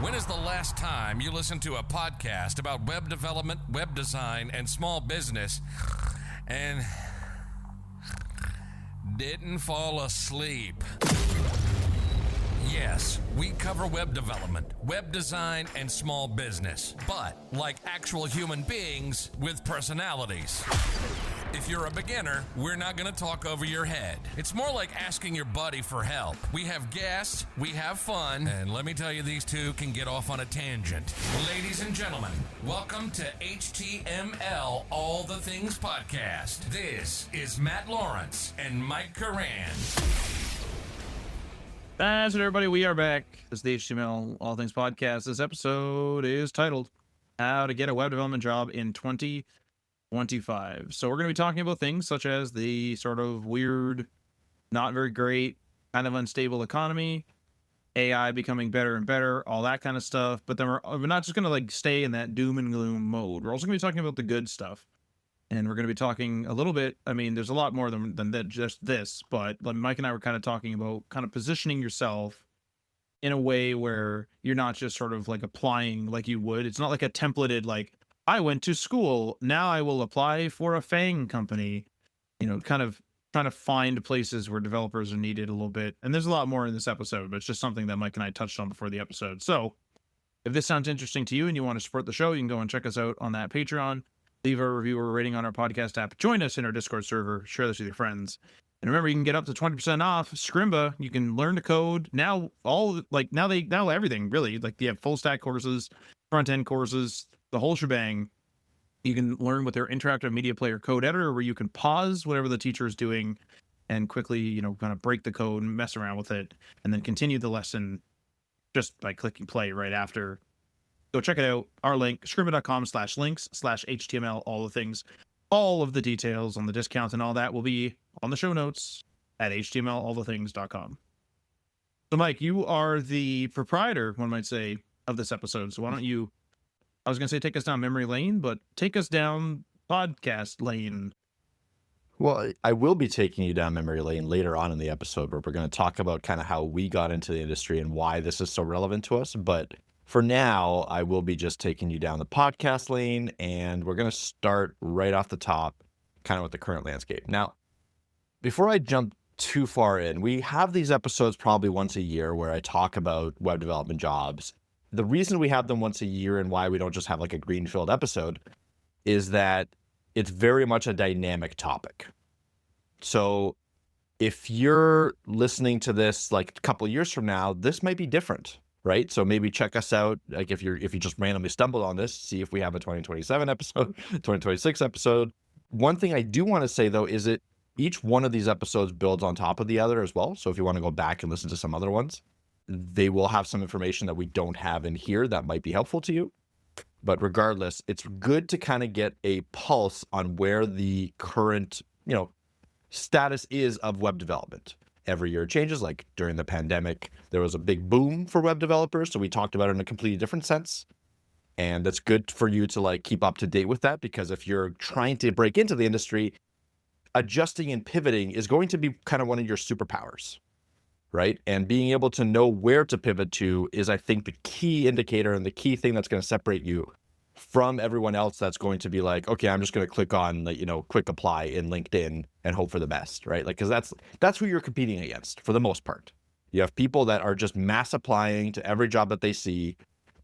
When is the last time you listened to a podcast about web development, web design, and small business and didn't fall asleep? Yes, we cover web development, web design, and small business, but like actual human beings with personalities. If you're a beginner, we're not going to talk over your head. It's more like asking your buddy for help. We have guests, we have fun, and let me tell you, these two can get off on a tangent. Ladies and gentlemen, welcome to HTML All the Things Podcast. This is Matt Lawrence and Mike Curran. That's it, everybody. We are back. This is the HTML All Things Podcast. This episode is titled How to Get a Web Development Job in 2025. So we're going to be talking about things such as the sort of weird, not very great, kind of unstable economy, AI becoming better and better, all that kind of stuff. But then we're not just going to like stay in that doom and gloom mode. We're also going to be talking about the good stuff. And we're going to be talking a little bit. I mean, there's a lot more than that, just this. But Mike and I were kind of talking about kind of positioning yourself in a way where you're not just sort of like applying like you would. It's not like a templated, like, I went to school, now I will apply for a FANG company. You know, kind of trying to find places where developers are needed a little bit. And there's a lot more in this episode, but it's just something that Mike and I touched on before the episode. So if this sounds interesting to you and you want to support the show, you can go and check us out on that Patreon. Leave a review or a rating on our podcast app. Join us in our Discord server. Share this with your friends. And remember, you can get up to 20% off Scrimba. You can learn to code. Now, now everything, really. Like, they have full stack courses, front end courses, the whole shebang. You can learn with their interactive media player code editor, where you can pause whatever the teacher is doing and quickly, you know, kind of break the code and mess around with it, and then continue the lesson just by clicking play right after. Go check it out. Our link, scrimba.com/links/HTML, all the things. All of the details on the discounts and all that will be on the show notes at htmlallthethings.com. So, Mike, you are the proprietor, one might say, of this episode. So why don't you, I was going to say take us down memory lane, but take us down podcast lane. Well, I will be taking you down memory lane later on in the episode, where we're going to talk about kind of how we got into the industry and why this is so relevant to us. But for now, I will be just taking you down the podcast lane, and we're going to start right off the top, kind of with the current landscape. Now, before I jump too far in, we have these episodes probably once a year where I talk about web development jobs. The reason we have them once a year and why we don't just have like a greenfield episode is that it's very much a dynamic topic. So if you're listening to this like a couple of years from now, this might be different. Right. So maybe check us out. Like if you just randomly stumbled on this, see if we have a 2027 episode, 2026 episode. One thing I do want to say, though, is that each one of these episodes builds on top of the other as well. So if you want to go back and listen to some other ones, they will have some information that we don't have in here that might be helpful to you. But regardless, it's good to kind of get a pulse on where the current, status is of web development. Every year it changes. Like during the pandemic, there was a big boom for web developers. So we talked about it in a completely different sense. And that's good for you to like keep up to date with that, because if you're trying to break into the industry, adjusting and pivoting is going to be kind of one of your superpowers, right? And being able to know where to pivot to is, I think, the key indicator and the key thing that's going to separate you from everyone else that's going to be like, okay, I'm just going to click on the, quick apply in LinkedIn and hope for the best, right? Like, because that's who you're competing against for the most part. You have people that are just mass applying to every job that they see.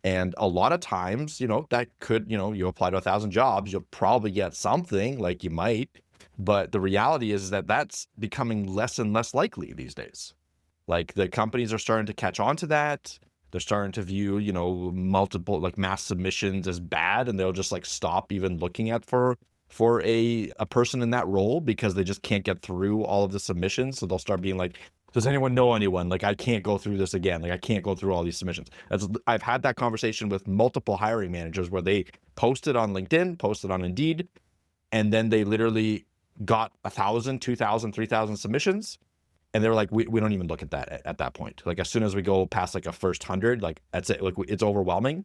And a lot of times, that could, you apply to 1,000 jobs, you'll probably get something, like you might. But the reality is that that's becoming less and less likely these days. Like the companies are starting to catch on to that. They're starting to view, multiple like mass submissions as bad, and they'll just like stop even looking at for a person in that role because they just can't get through all of the submissions. So they'll start being like, does anyone know anyone? Like, I can't go through this again. Like, I can't go through all these submissions. I've had that conversation with multiple hiring managers where they posted on LinkedIn, posted on Indeed, and then they literally got 1,000, 2,000, 3,000 submissions. And they were like, we don't even look at that at that point. Like, as soon as we go past like a first 100, like that's it. Like, it's overwhelming.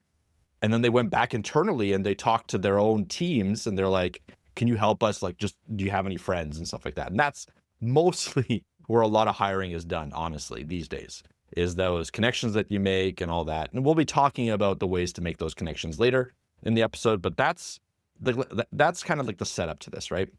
And then they went back internally and they talked to their own teams and they're like, can you help us? Like, just, do you have any friends and stuff like that? And that's mostly where a lot of hiring is done, honestly, these days. is those connections that you make and all that. And we'll be talking about the ways to make those connections later in the episode, but that's kind of like the setup to this, right?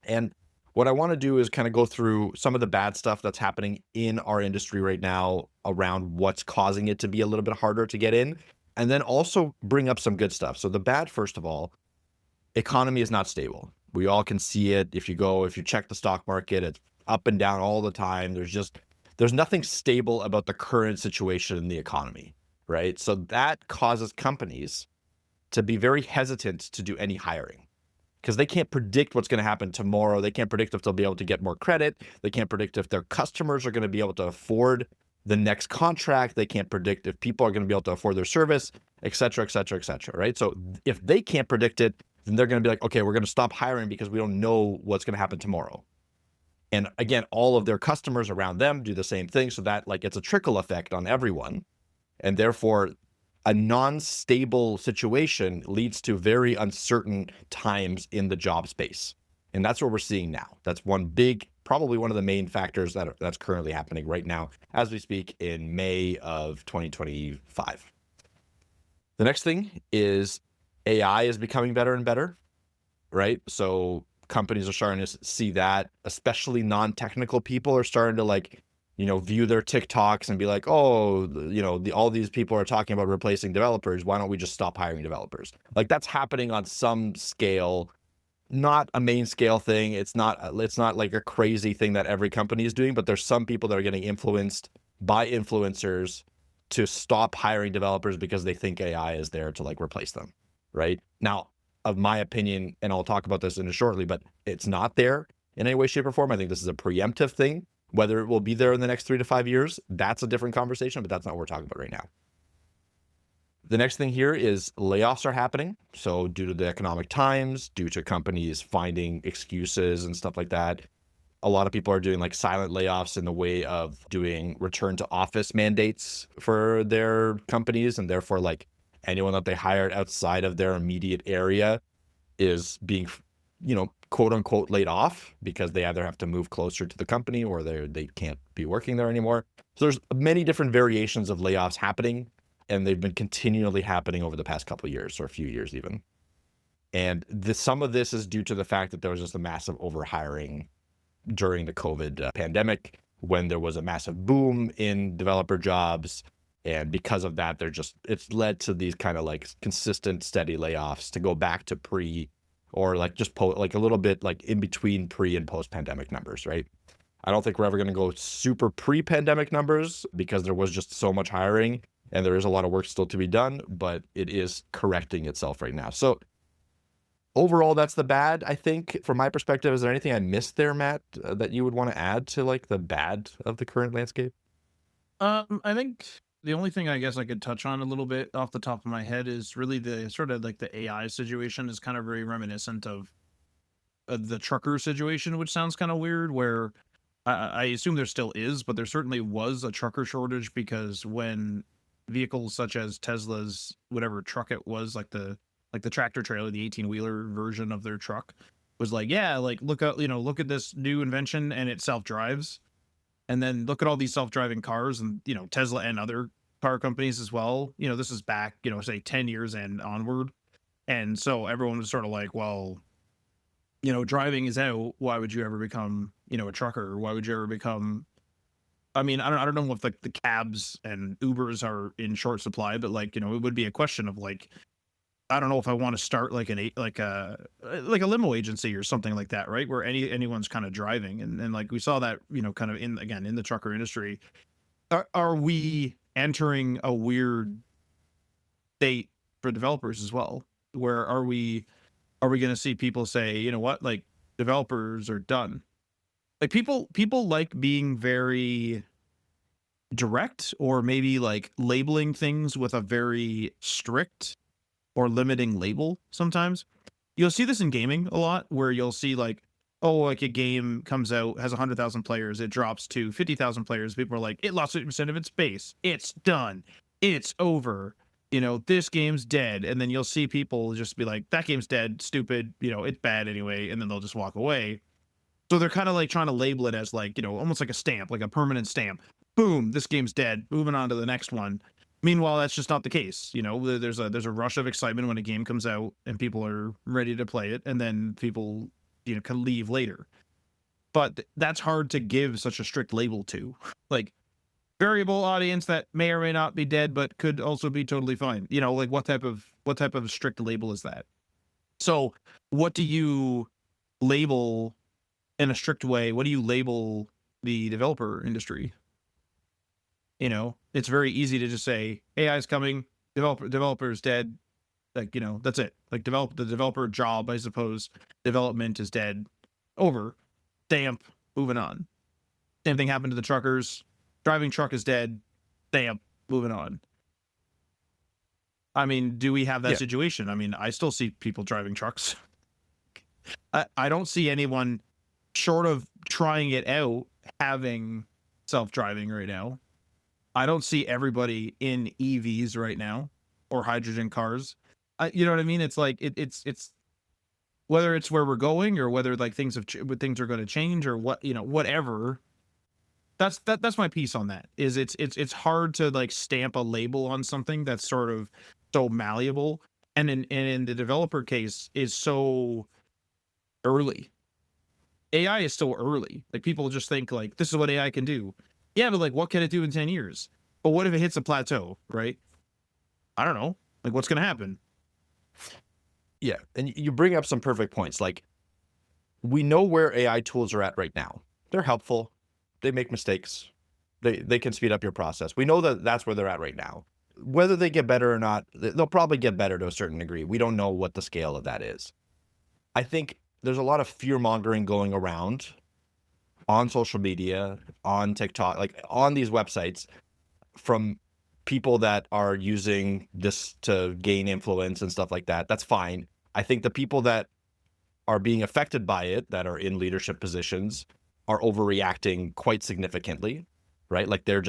And what I want to do is kind of go through some of the bad stuff that's happening in our industry right now around what's causing it to be a little bit harder to get in, and then also bring up some good stuff. So the bad, first of all, economy is not stable. We all can see it. If you check the stock market, it's up and down all the time. There's nothing stable about the current situation in the economy, right? So that causes companies to be very hesitant to do any hiring because they can't predict what's going to happen tomorrow. They can't predict if they'll be able to get more credit. They can't predict if their customers are going to be able to afford the next contract. They can't predict if people are going to be able to afford their service, et cetera, et cetera, et cetera, right? So if they can't predict it, then they're going to be like, okay, we're going to stop hiring because we don't know what's going to happen tomorrow. And again, all of their customers around them do the same thing. So that like it's a trickle effect on everyone. And therefore, a non-stable situation leads to very uncertain times in the job space. And that's what we're seeing now. That's probably one of the main factors that's currently happening right now as we speak in May of 2025. The next thing is AI is becoming better and better, right? So companies are starting to see that, especially non-technical people are starting to view their TikToks and be like, oh, all these people are talking about replacing developers. Why don't we just stop hiring developers? Like that's happening on some scale, not a main scale thing. It's not like a crazy thing that every company is doing, but there's some people that are getting influenced by influencers to stop hiring developers because they think AI is there to like replace them, right? Now, of my opinion, and I'll talk about this in shortly, but it's not there in any way, shape, or form. I think this is a preemptive thing. Whether it will be there in the next 3 to 5 years, that's a different conversation, but that's not what we're talking about right now. The next thing here is layoffs are happening. So due to the economic times, due to companies finding excuses and stuff like that, a lot of people are doing like silent layoffs in the way of doing return to office mandates for their companies. And therefore, like anyone that they hired outside of their immediate area is being, quote unquote, laid off because they either have to move closer to the company or they can't be working there anymore. So there's many different variations of layoffs happening, and they've been continually happening over the past couple of years or a few years even. And some of this is due to the fact that there was just a massive overhiring during the COVID pandemic when there was a massive boom in developer jobs. And because of that, it's led to these kind of like consistent, steady layoffs to go back to or like just like a little bit like in between pre and post pandemic numbers, right? I don't think we're ever going to go super pre-pandemic numbers because there was just so much hiring and there is a lot of work still to be done, but it is correcting itself right now. So overall, that's the bad, I think, from my perspective. Is there anything I missed there, Matt, that you would want to add to like the bad of the current landscape? I think the only thing I guess I could touch on a little bit off the top of my head is really the sort of like the AI situation is kind of very reminiscent of the trucker situation, which sounds kind of weird, where I assume there still is, but there certainly was a trucker shortage because when vehicles such as Tesla's whatever truck it was, like the tractor trailer, the 18-wheeler version of their truck was like, yeah, like look at this new invention and it self-drives. And then look at all these self-driving cars and, Tesla and other car companies as well. This is back, say 10 years and onward. And so everyone was sort of like, well, driving is out. Why would you ever become, a trucker? Or why would you ever become, I mean, I don't know if like the cabs and Ubers are in short supply, but like, it would be a question of like, I don't know if I want to start like a limo agency or something like that, right? Where anyone's kind of driving, and like we saw that, kind of in the trucker industry. Are we entering a weird state for developers as well? Where are we going to see people say, you know what, like developers are done? Like people like being very direct, or maybe like labeling things with a very strict or limiting label. Sometimes you'll see this in gaming a lot, where you'll see like, oh, like a game comes out, has 100,000 players, it drops to 50,000 players, people are like, it lost 50% of its base, it's done, it's over, this game's dead. And then you'll see people just be like, that game's dead, stupid, it's bad anyway, and then they'll just walk away. So they're kind of like trying to label it as like, almost like a stamp, like a permanent stamp. boom, this game's dead. Moving on to the next one. Meanwhile, that's just not the case. You know, there's a rush of excitement when a game comes out and people are ready to play it, and then people, you know, can leave later. But that's hard to give such a strict label to. Like, variable audience that may or may not be dead, but could also be totally fine. You know, like what type of strict label is that? So, what do you label in a strict way? What do you label the developer industry? You know, it's very easy to just say AI is coming, developer is dead. Like, you know, that's it. Like the developer job, I suppose, development is dead. Over. Stamp, moving on. Same thing happened to the truckers. Driving truck is dead. Stamp, moving on. I mean, do we have that situation? I mean, I still see people driving trucks. I don't see anyone short of trying it out having self-driving right now. I don't see everybody in EVs right now or hydrogen cars. You know what I mean? It's like it's whether it's where we're going or whether like things are going to change or what, you know, whatever. That's my piece on that. Is it's hard to like stamp a label on something that's sort of so malleable, and in the developer case is so early. AI is still early. Like people just think like this is what AI can do. Yeah, but like what can it do in 10 years? But what if it hits a plateau, right? I don't know. Like what's going to happen? Yeah, and you bring up some perfect points. Like, we know where AI tools are at right now. They're helpful. They make mistakes. They can speed up your process. We know that that's where they're at right now. Whether they get better or not, they'll probably get better to a certain degree. We don't know what the scale of that is. I think there's a lot of fear-mongering going around on social media, on TikTok, like on these websites from people that are using this to gain influence and stuff like that. That's fine. I think the people that are being affected by it, that are in leadership positions, are overreacting quite significantly, right? Like they're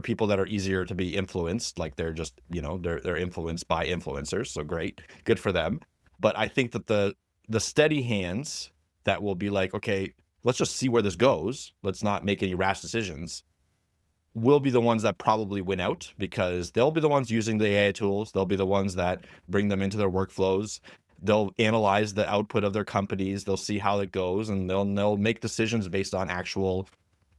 people that are easier to be influenced. Like they're just, you know, they're influenced by influencers. So great, good for them. But I think that the steady hands that will be like, okay, let's just see where this goes. Let's not make any rash decisions, will be the ones that probably win out, because they'll be the ones using the AI tools. They'll be the ones that bring them into their workflows. They'll analyze the output of their companies. They'll see how it goes, and they'll make decisions based on actual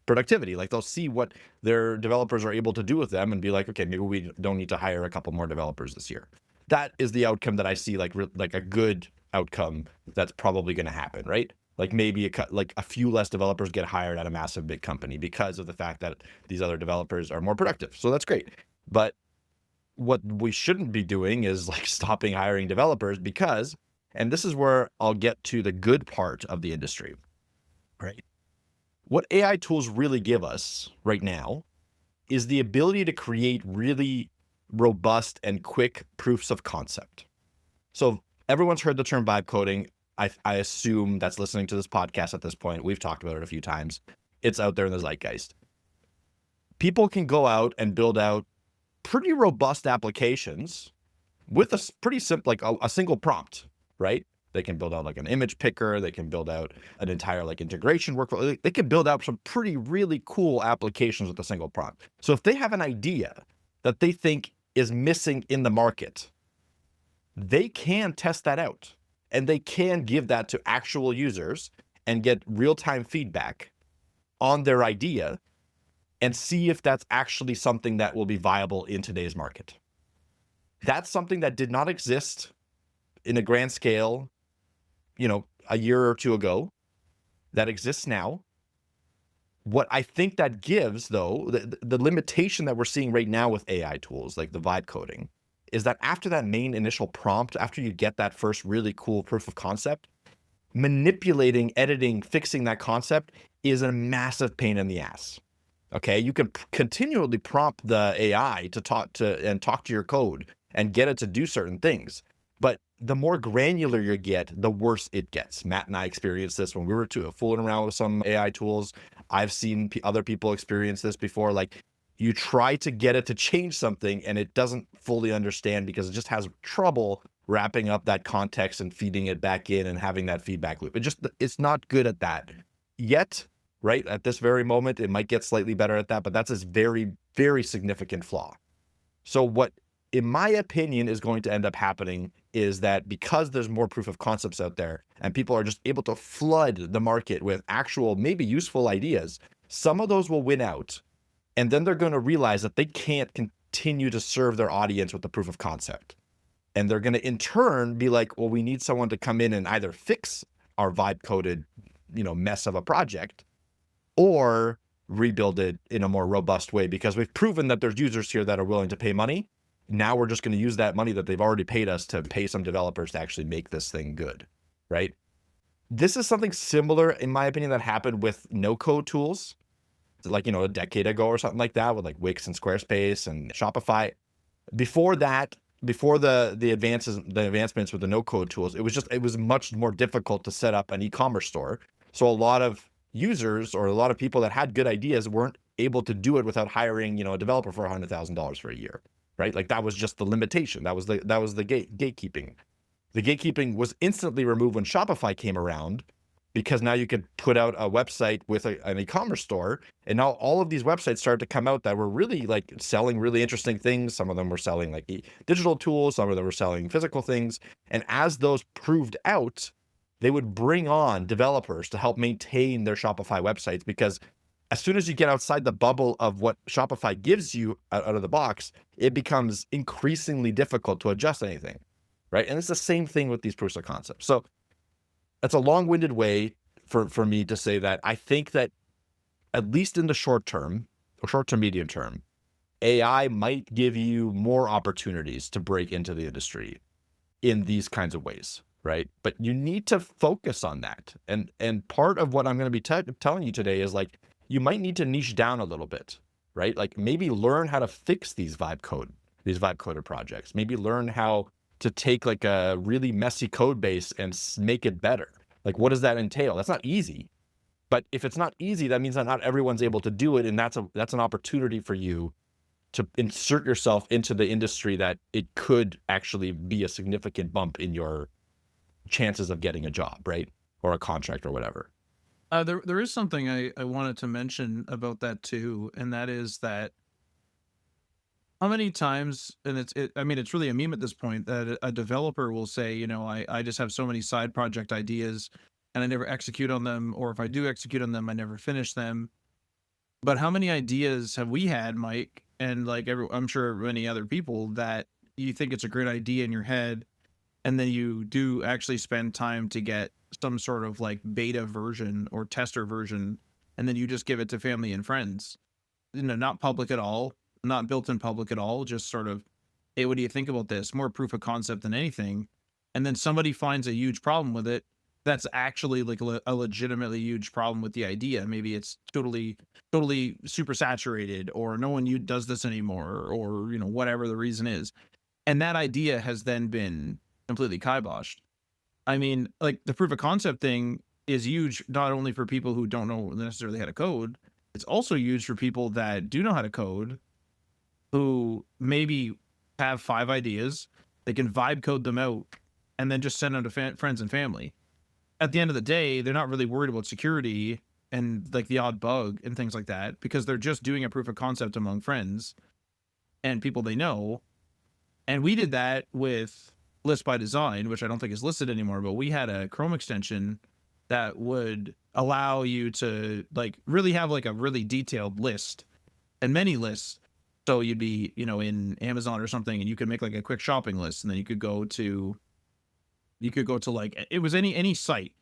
productivity. Like they'll see what their developers are able to do with them and be like, okay, maybe we don't need to hire a couple more developers this year. That is the outcome that I see, like a good outcome that's probably going to happen, right? Like maybe a few less developers get hired at a massive big company because of the fact that these other developers are more productive. So that's great. But what we shouldn't be doing is like stopping hiring developers, because, and this is where I'll get to the good part of the industry, right? What AI tools really give us right now is the ability to create really robust and quick proofs of concept. So everyone's heard the term vibe coding. I assume that's listening to this podcast at this point. We've talked about it a few times. It's out there in the zeitgeist. People can go out and build out pretty robust applications with a pretty simple, like a single prompt, right? They can build out like an image picker. They can build out an entire like integration workflow. They can build out some pretty really cool applications with a single prompt. So if they have an idea that they think is missing in the market, they can test that out. And they can give that to actual users and get real-time feedback on their idea and see if that's actually something that will be viable in today's market. That's something that did not exist in a grand scale, you know, a year or two ago. That exists now. What I think that gives, though, the limitation that we're seeing right now with AI tools like the vibe coding, is that after that main initial prompt, after you get that first really cool proof of concept, manipulating, editing, fixing that concept is a massive pain in the ass. Okay, you can continually prompt the AI to talk to your code and get it to do certain things. But the more granular you get, the worse it gets. Matt and I experienced this when we were fooling around with some AI tools. I've seen other people experience this before. Like, you try to get it to change something and it doesn't fully understand because it just has trouble wrapping up that context and feeding it back in and having that feedback loop. It's not good at that. Yet right? At this very moment, it might get slightly better at that, but that's a very, very significant flaw. So what, in my opinion, is going to end up happening is that because there's more proof of concepts out there and people are just able to flood the market with actual, maybe useful ideas, some of those will win out. And then they're going to realize that they can't continue to serve their audience with the proof of concept. And they're going to in turn be like, well, we need someone to come in and either fix our vibe coded, mess of a project, or rebuild it in a more robust way, because we've proven that there's users here that are willing to pay money. Now we're just going to use that money that they've already paid us to pay some developers to actually make this thing good, right? This is something similar, in my opinion, that happened with no-code tools, like, a decade ago or something like that, with like Wix and Squarespace and Shopify. Before that, before the advancements with the no-code tools, it was much more difficult to set up an e-commerce store. So a lot of users or a lot of people that had good ideas weren't able to do it without hiring, a developer for $100,000 for a year, right? Like that was just the limitation. That was the gatekeeping. The gatekeeping was instantly removed when Shopify came around, because now you could put out a website with an e-commerce store, and now all of these websites started to come out that were really like selling really interesting things. Some of them were selling like digital tools, some of them were selling physical things. And as those proved out, they would bring on developers to help maintain their Shopify websites, because as soon as you get outside the bubble of what Shopify gives you out of the box, it becomes increasingly difficult to adjust anything, right? And it's the same thing with these proofs of concept. So that's a long-winded way for me to say that I think that at least in the short term, or short to medium term, AI might give you more opportunities to break into the industry in these kinds of ways, right? But you need to focus on that. And part of what I'm going to be telling you today is like, you might need to niche down a little bit, right? Like maybe learn how to fix these vibe coded projects. Maybe learn how to take like a really messy code base and make it better. Like, what does that entail? That's not easy. But if it's not easy, that means that not everyone's able to do it. And that's an opportunity for you to insert yourself into the industry that it could actually be a significant bump in your chances of getting a job, right? Or a contract or whatever. There is something I wanted to mention about that too, and that is that how many times, and it's really a meme at this point, that a developer will say, I just have so many side project ideas and I never execute on them, or if I do execute on them, I never finish them. But how many ideas have we had, Mike, and like I'm sure many other people, that you think it's a great idea in your head, and then you do actually spend time to get some sort of like beta version or tester version, and then you just give it to family and friends, not public at all, not built in public at all, just sort of, hey, what do you think about this? More proof of concept than anything. And then somebody finds a huge problem with it. That's actually like a legitimately huge problem with the idea. Maybe it's totally super saturated, or no one does this anymore, or, whatever the reason is. And that idea has then been completely kiboshed. I mean, like the proof of concept thing is huge, not only for people who don't know necessarily how to code, it's also huge for people that do know how to code, who maybe have 5 ideas, they can vibe code them out, and then just send them to friends and family. At the end of the day, they're not really worried about security and like the odd bug and things like that, because they're just doing a proof of concept among friends and people they know. And we did that with List by Design, which I don't think is listed anymore, but we had a Chrome extension that would allow you to like really have like a really detailed list and many lists. So you'd be, in Amazon or something, and you could make like a quick shopping list, and then you could go to like, it was any site.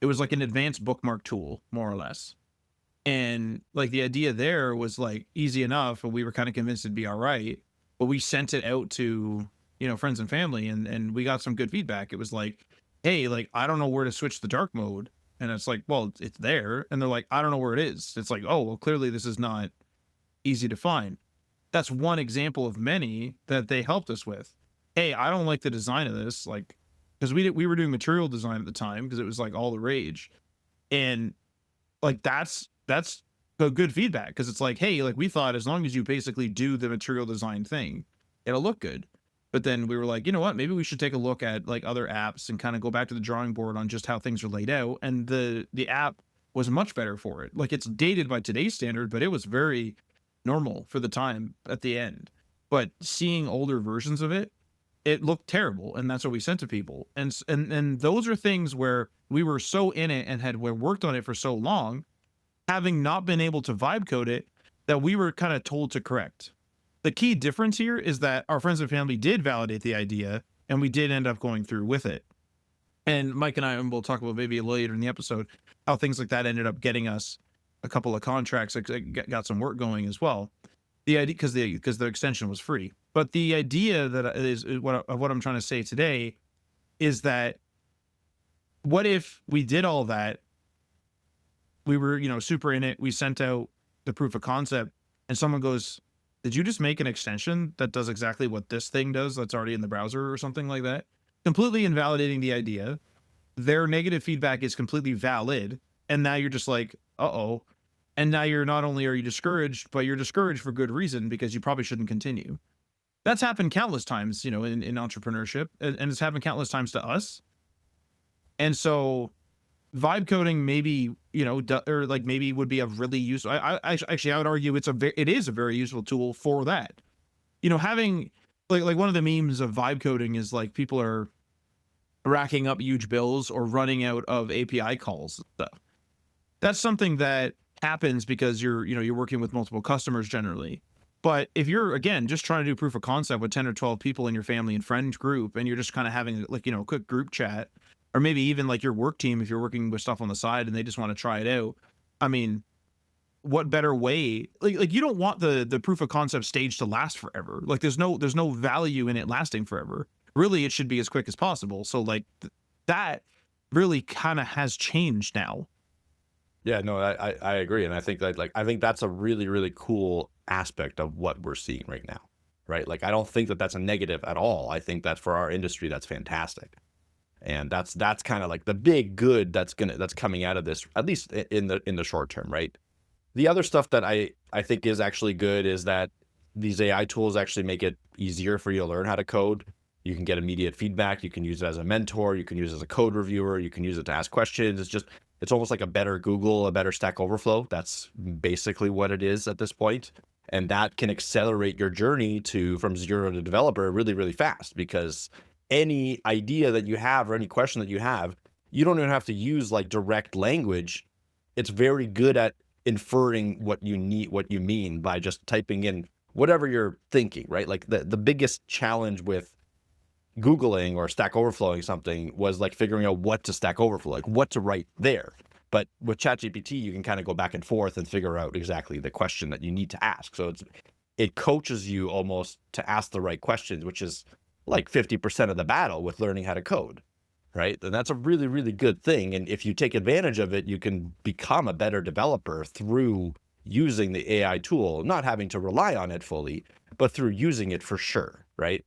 It was like an advanced bookmark tool, more or less. And like the idea there was like easy enough, and we were kind of convinced it'd be all right. But we sent it out to, friends and family, and we got some good feedback. It was like, hey, like, I don't know where to switch the dark mode. And it's like, well, it's there. And they're like, I don't know where it is. It's like, oh, well, clearly this is not easy to find. That's one example of many that they helped us with. Hey, I don't like the design of this, like, because we were doing material design at the time, because it was like all the rage, and like that's a good feedback, because it's like, hey, like we thought as long as you basically do the material design thing, it'll look good. But then we were like, you know what, maybe we should take a look at like other apps and kind of go back to the drawing board on just how things are laid out. And the app was much better for it. Like, it's dated by today's standard, but it was very normal for the time at the end. But seeing older versions of it, it looked terrible, and that's what we sent to people. And those are things where we were so in it and had worked on it for so long, having not been able to vibe code it, that we were kind of told to correct. The key difference here is that our friends and family did validate the idea, and we did end up going through with it. And Mike and I, and we'll talk about maybe later in the episode, how things like that ended up getting us a couple of contracts that got some work going as well. The idea, because the extension was free. But the idea that is what I'm trying to say today is that, what if we did all that? We were, super in it. We sent out the proof of concept, and someone goes, "Did you just make an extension that does exactly what this thing does that's already in the browser," or something like that? Completely invalidating the idea. Their negative feedback is completely valid, and now you're just like, uh-oh. And now you're not only are you discouraged, but you're discouraged for good reason, because you probably shouldn't continue. That's happened countless times, in entrepreneurship, and it's happened countless times to us. And so vibe coding maybe, or like maybe would be a really useful, I would argue it is a very useful tool for that. Having like one of the memes of vibe coding is like people are racking up huge bills or running out of API calls and stuff. That's something that happens because you're working with multiple customers generally. But if you're, again, just trying to do proof of concept with 10 or 12 people in your family and friend group, and you're just kind of having a quick group chat, or maybe even like your work team, if you're working with stuff on the side and they just want to try it out, I mean, what better way? Like you don't want the proof of concept stage to last forever. Like there's no value in it lasting forever. Really, it should be as quick as possible. So like that really kind of has changed now. Yeah, no, I agree. And I think that I think that's a really, really cool aspect of what we're seeing right now, right? Like, I don't think that that's a negative at all. I think that for our industry, that's fantastic. And that's kind of like the big good that's coming out of this, at least in the short term, right? The other stuff that I think is actually good is that these AI tools actually make it easier for you to learn how to code. You can get immediate feedback. You can use it as a mentor. You can use it as a code reviewer. You can use it to ask questions. It's almost like a better Google, a better Stack Overflow. That's basically what it is at this point. And that can accelerate your journey from zero to developer really, really fast, because any idea that you have or any question that you have, you don't even have to use like direct language. It's very good at inferring what you mean by just typing in whatever you're thinking, right? Like the biggest challenge with Googling or Stack Overflowing something was like figuring out what to Stack Overflow, like what to write there. But with ChatGPT, you can kind of go back and forth and figure out exactly the question that you need to ask. So it coaches you almost to ask the right questions, which is like 50% of the battle with learning how to code, right? And that's a really, really good thing. And if you take advantage of it, you can become a better developer through using the AI tool, not having to rely on it fully, but through using it for sure, right?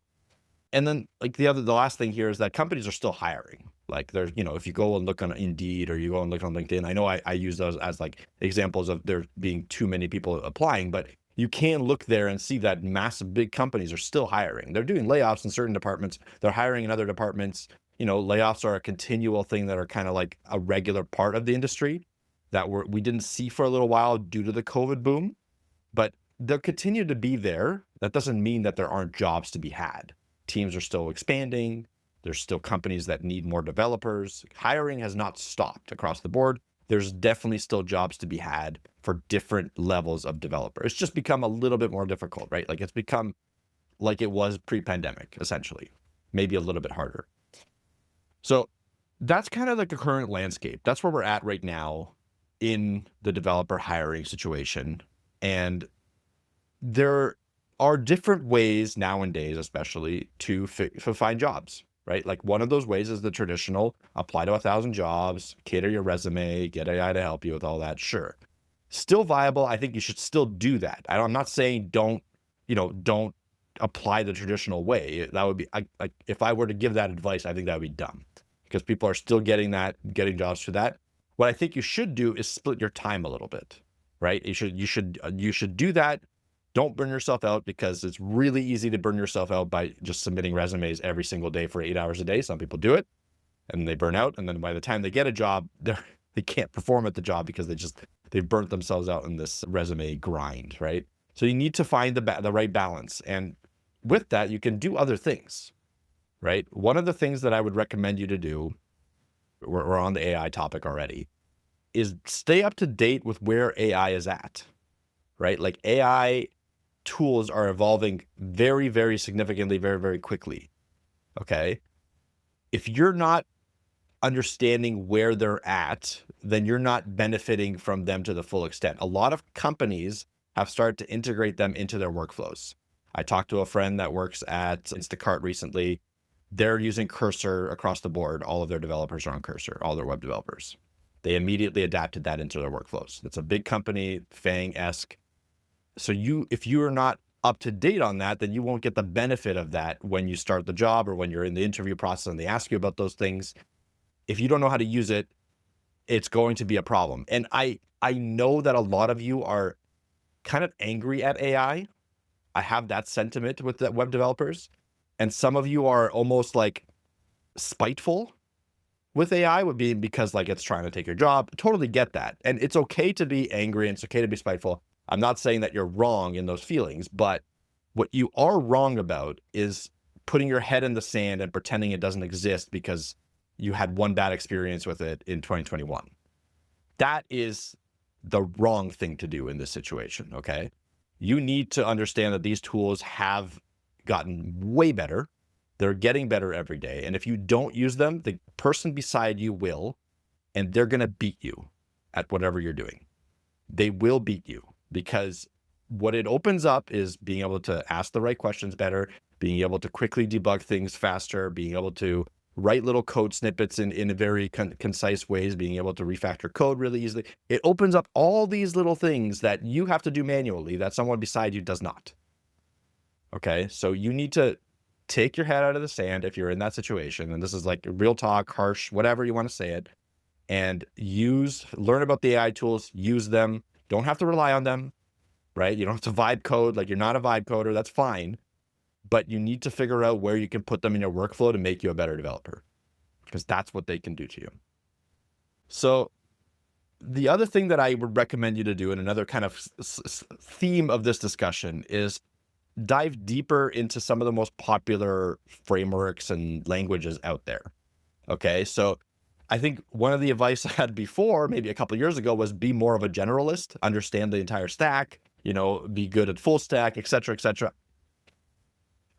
And then like the last thing here is that companies are still hiring. Like there's, if you go and look on Indeed or you go and look on LinkedIn, I know I use those as like examples of there being too many people applying, but you can look there and see that massive big companies are still hiring. They're doing layoffs in certain departments. They're hiring in other departments. Layoffs are a continual thing that are kind of like a regular part of the industry that we didn't see for a little while due to the COVID boom, but they'll continue to be there. That doesn't mean that there aren't jobs to be had. Teams are still expanding. There's still companies that need more developers. Hiring has not stopped across the board. There's definitely still jobs to be had for different levels of developer. It's just become a little bit more difficult, right? Like it's become like it was pre-pandemic, essentially, maybe a little bit harder. So that's kind of like the current landscape. That's where we're at right now in the developer hiring situation. And there are different ways nowadays, especially to find jobs, right? Like one of those ways is the traditional apply to 1,000 jobs, cater your resume, get AI to help you with all that. Sure. Still viable. I think you should still do that. I'm not saying don't apply the traditional way. That would be, if I were to give that advice, I think that would be dumb, because people are still getting jobs for that. What I think you should do is split your time a little bit, right? You should do that. Don't burn yourself out, because it's really easy to burn yourself out by just submitting resumes every single day for 8 hours a day. Some people do it and they burn out. And then by the time they get a job, they can't perform at the job because they burnt themselves out in this resume grind, right? So you need to find the right balance. And with that, you can do other things, right? One of the things that I would recommend you to do, we're on the AI topic already, is stay up to date with where AI is at, right? Like AI tools are evolving very, very significantly, very, very quickly. Okay. If you're not understanding where they're at, then you're not benefiting from them to the full extent. A lot of companies have started to integrate them into their workflows. I talked to a friend that works at Instacart recently. They're using Cursor across the board. All of their developers are on Cursor, all their web developers. They immediately adapted that into their workflows. It's a big company, FANG-esque. So if you are not up to date on that, then you won't get the benefit of that when you start the job or when you're in the interview process and they ask you about those things. If you don't know how to use it, it's going to be a problem. And I know that a lot of you are kind of angry at AI. I have that sentiment with the web developers. And some of you are almost like spiteful with AI, would be because like it's trying to take your job. Totally get that. And it's okay to be angry and it's okay to be spiteful. I'm not saying that you're wrong in those feelings, but what you are wrong about is putting your head in the sand and pretending it doesn't exist because you had one bad experience with it in 2021. That is the wrong thing to do in this situation, okay? You need to understand that these tools have gotten way better. They're getting better every day. And if you don't use them, the person beside you will, and they're going to beat you at whatever you're doing. They will beat you because what it opens up is being able to ask the right questions better, being able to quickly debug things faster, being able to write little code snippets in a very concise ways, being able to refactor code really easily. It opens up all these little things that you have to do manually that someone beside you does not. Okay, so you need to take your head out of the sand if you're in that situation. And this is like real talk, harsh, whatever you want to say it, and learn about the AI tools, use them. Don't have to rely on them, right? You don't have to vibe code. Like you're not a vibe coder. That's fine. But you need to figure out where you can put them in your workflow to make you a better developer, because that's what they can do to you. So the other thing that I would recommend you to do, and another kind of theme of this discussion, is dive deeper into some of the most popular frameworks and languages out there. Okay, so I think one of the advice I had before, maybe a couple of years ago, was be more of a generalist, understand the entire stack, be good at full stack, et cetera, et cetera.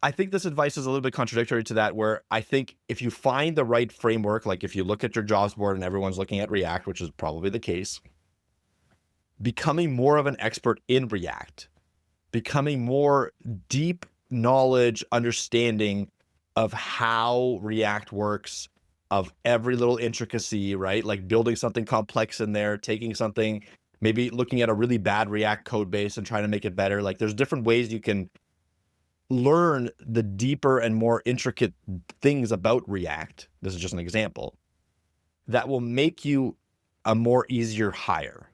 I think this advice is a little bit contradictory to that, where I think if you find the right framework, like if you look at your jobs board and everyone's looking at React, which is probably the case, becoming more of an expert in React, becoming more deep knowledge, understanding of how React works, of every little intricacy, right? Like building something complex in there, taking something, maybe looking at a really bad React code base and trying to make it better. Like there's different ways you can learn the deeper and more intricate things about React. This is just an example that will make you a more easier hire.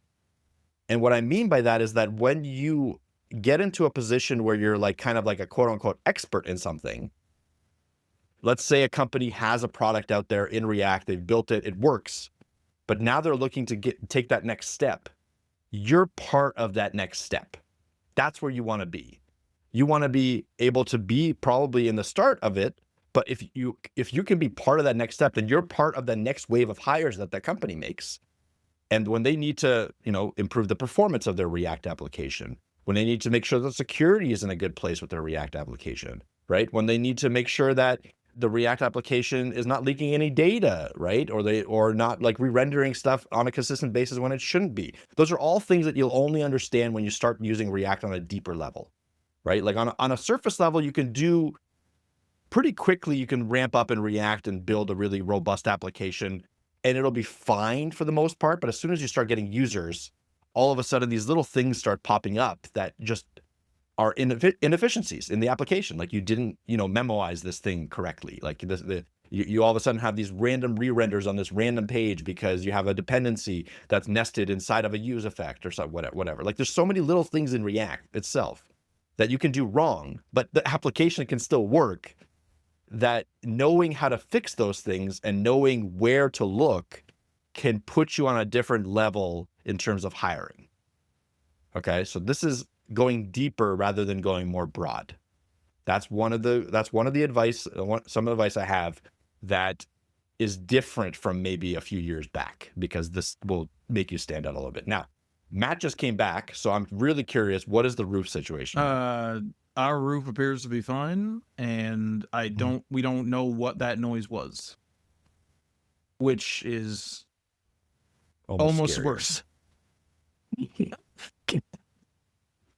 And what I mean by that is that when you get into a position where you're like kind of like a quote unquote expert in something, let's say a company has a product out there in React, they've built it, it works, but now they're looking to take that next step. You're part of that next step. That's where you want to be. You want to be able to be probably in the start of it, but if you can be part of that next step, then you're part of the next wave of hires that company makes. And when they need to, improve the performance of their React application, when they need to make sure that security is in a good place with their React application, right? When they need to make sure that the React application is not leaking any data, right? Or not like re-rendering stuff on a consistent basis when it shouldn't be. Those are all things that you'll only understand when you start using React on a deeper level, right? Like on a surface level, you can do pretty quickly, you can ramp up in React and build a really robust application and it'll be fine for the most part. But as soon as you start getting users, all of a sudden these little things start popping up that just are inefficiencies in the application. Like you didn't, memoize this thing correctly. Like you all of a sudden have these random re-renders on this random page because you have a dependency that's nested inside of a use effect or something, whatever. Like there's so many little things in React itself that you can do wrong, but the application can still work, that knowing how to fix those things and knowing where to look can put you on a different level in terms of hiring. Okay, so this is going deeper rather than going more broad. That's one of the advice, some advice I have that is different from maybe a few years back, because this will make you stand out a little bit. Now, Matt just came back, so I'm really curious, what is the roof situation? Our roof appears to be fine, and we don't know what that noise was, which is almost scarier. worse.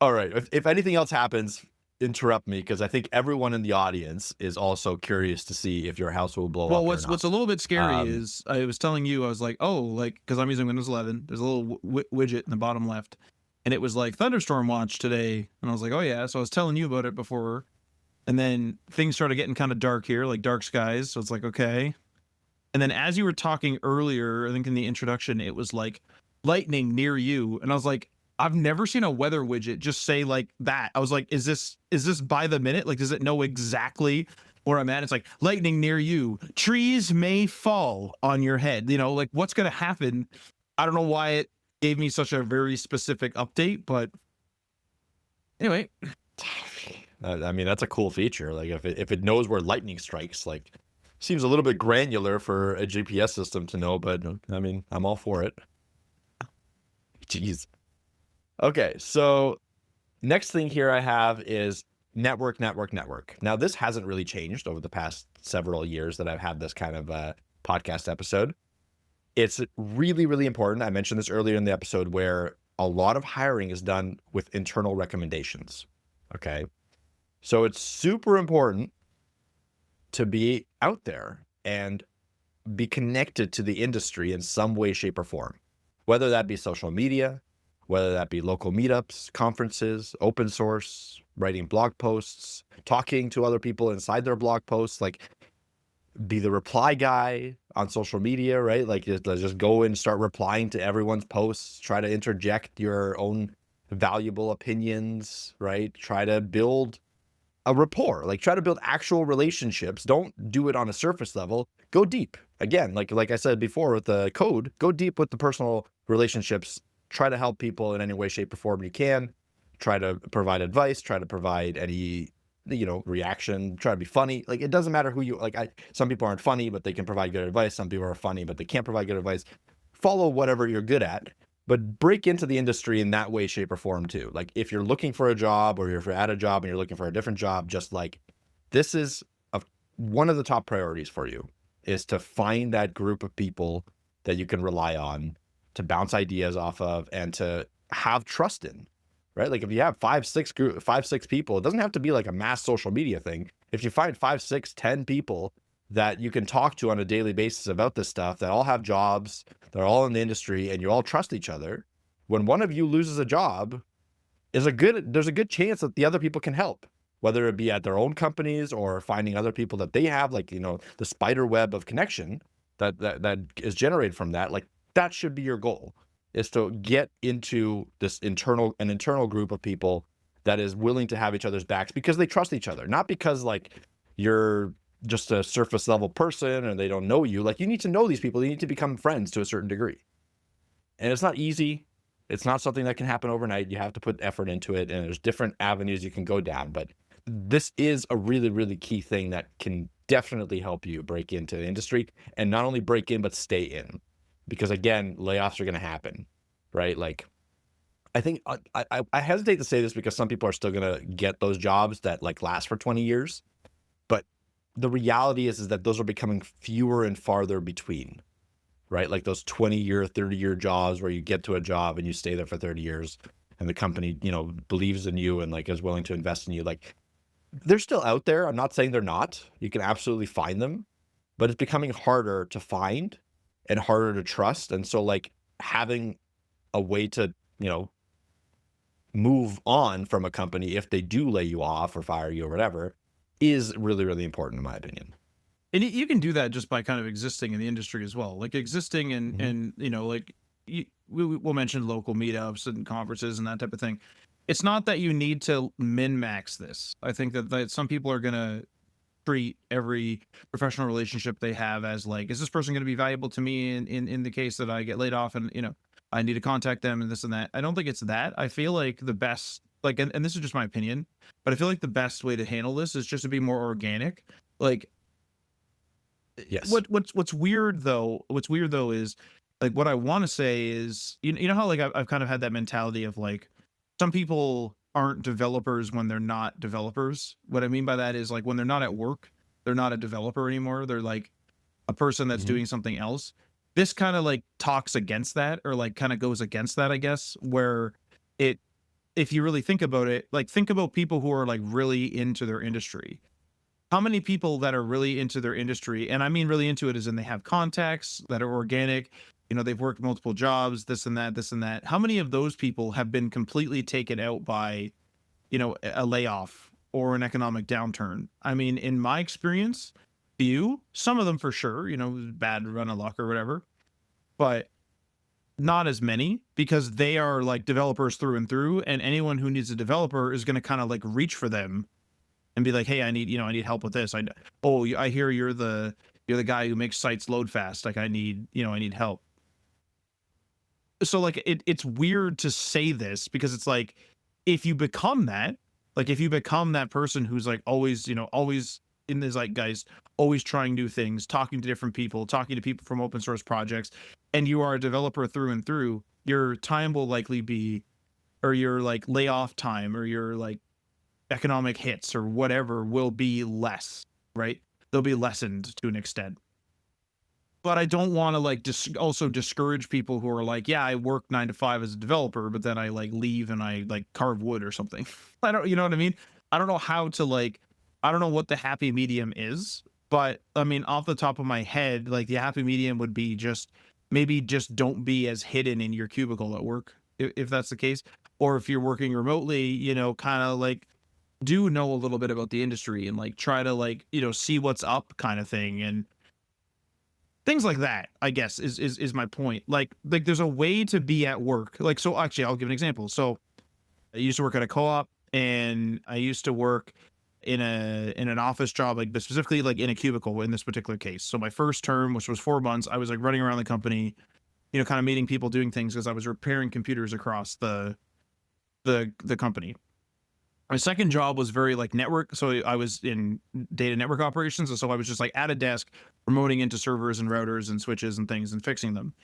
All right. If anything else happens, interrupt me, because I think everyone in the audience is also curious to see if your house will blow up. Well, what's a little bit scary is I was telling you, I was like, oh, like, because I'm using Windows 11. There's a little widget in the bottom left, and it was like thunderstorm watch today, and I was like, oh yeah. So I was telling you about it before, and then things started getting kind of dark here, like dark skies. So it's like, okay. And then as you were talking earlier, I think in the introduction, it was like lightning near you, and I was like, I've never seen a weather widget just say like that. I was like, is this by the minute? Like, does it know exactly where I'm at? It's like lightning near you. Trees may fall on your head. You know, like what's going to happen? I don't know why it gave me such a very specific update, but anyway. I mean, that's a cool feature. Like if it knows where lightning strikes, like seems a little bit granular for a GPS system to know, but I mean, I'm all for it. Jeez. Okay, so next thing here I have is network. Now, this hasn't really changed over the past several years that I've had this kind of podcast episode. It's really, really important. I mentioned this earlier in the episode, where a lot of hiring is done with internal recommendations. Okay, so it's super important to be out there and be connected to the industry in some way, shape, or form, whether that be social media, whether that be local meetups, conferences, open source, writing blog posts, talking to other people inside their blog posts, like be the reply guy on social media, right? Like just go and start replying to everyone's posts, try to interject your own valuable opinions, right? Try to build a rapport, like try to build actual relationships. Don't do it on a surface level. Go deep. Again, like I said before with the code, go deep with the personal relationships. Try to help people in any way, shape, or form you can. Try to provide advice. Try to provide any, reaction. Try to be funny. Like, it doesn't matter who you like. Some people aren't funny, but they can provide good advice. Some people are funny, but they can't provide good advice. Follow whatever you're good at, but break into the industry in that way, shape, or form too. Like, if you're looking for a job, or if you're at a job and you're looking for a different job, just like this is one of the top priorities for you, is to find that group of people that you can rely on, to bounce ideas off of, and to have trust in, right? Like if you have 5-6 people, it doesn't have to be like a mass social media thing. If you find 5, 6, 10 people that you can talk to on a daily basis about this stuff, that all have jobs, they're all in the industry, and you all trust each other, when one of you loses a job, there's a good chance that the other people can help, whether it be at their own companies or finding other people that they have, like, the spider web of connection that is generated from that. Like, that should be your goal, is to get into this internal group of people that is willing to have each other's backs because they trust each other, not because like you're just a surface level person and they don't know you. Like, you need to know these people. You need to become friends to a certain degree. And it's not easy. It's not something that can happen overnight. You have to put effort into it, and there's different avenues you can go down. But this is a really, really key thing that can definitely help you break into the industry, and not only break in, but stay in. Because again, layoffs are going to happen, right? Like, I think I hesitate to say this because some people are still going to get those jobs that like last for 20 years. But the reality is that those are becoming fewer and farther between, right? Like those 20-year, 30-year jobs where you get to a job and you stay there for 30 years and the company, believes in you and like is willing to invest in you. Like, they're still out there. I'm not saying they're not. You can absolutely find them, but it's becoming harder to find and harder to trust. And so like having a way to, move on from a company if they do lay you off or fire you or whatever is really, really important in my opinion. And you can do that just by kind of existing in the industry as well, like existing and like we'll mention local meetups and conferences and that type of thing. It's not that you need to min-max this. I think that some people are gonna treat every professional relationship they have as like, is this person going to be valuable to me in the case that I get laid off and, I need to contact them and this and that. I don't think it's that. I feel like the best, like, and this is just my opinion, but I feel like the best way to handle this is just to be more organic. Like, Yes. what's weird though, is like, what I want to say is, you know how like I've kind of had that mentality of like, some people aren't developers when they're not developers. What I mean by that is like, when they're not at work, they're not a developer anymore. They're like a person that's Mhm. doing something else. This kind of like talks against that, or like kind of goes against that, I guess, where it, if you really think about it, like think about people who are like really into their industry. How many people that are really into their industry, and I mean really into it as in they have contacts that are organic, they've worked multiple jobs, this and that, this and that. How many of those people have been completely taken out by, a layoff or an economic downturn? I mean, in my experience, few, some of them for sure, bad run of luck or whatever, but not as many, because they are like developers through and through. And anyone who needs a developer is going to kind of like reach for them and be like, hey, I need help with this. I hear you're the guy who makes sites load fast. Like I need help. So like it's weird to say this, because it's like, if you become that, like if you become that person who's like always, always in the zeitgeist, always trying new things, talking to different people, talking to people from open source projects, and you are a developer through and through, your time will likely be, or your like layoff time, or your like economic hits or whatever will be less, right? They'll be lessened to an extent. But I don't want to like also discourage people who are like, yeah, I work 9 to 5 as a developer, but then I like leave and I like carve wood or something. I don't, you know what I mean? I don't know how to like, I don't know what the happy medium is, but I mean, off the top of my head, like the happy medium would be just maybe just don't be as hidden in your cubicle at work, if that's the case. Or if you're working remotely, kind of like do know a little bit about the industry and like try to like, see what's up kind of thing. And things like that, I guess, is my point. Like there's a way to be at work. Like, so actually I'll give an example. So I used to work at a co-op, and I used to work in an office job, like, but specifically like in a cubicle in this particular case. So my first term, which was 4 months, I was like running around the company, kind of meeting people, doing things, because I was repairing computers across the company. My second job was very like network. So I was in data network operations. And so I was just like at a desk, remoting into servers and routers and switches and things and fixing them.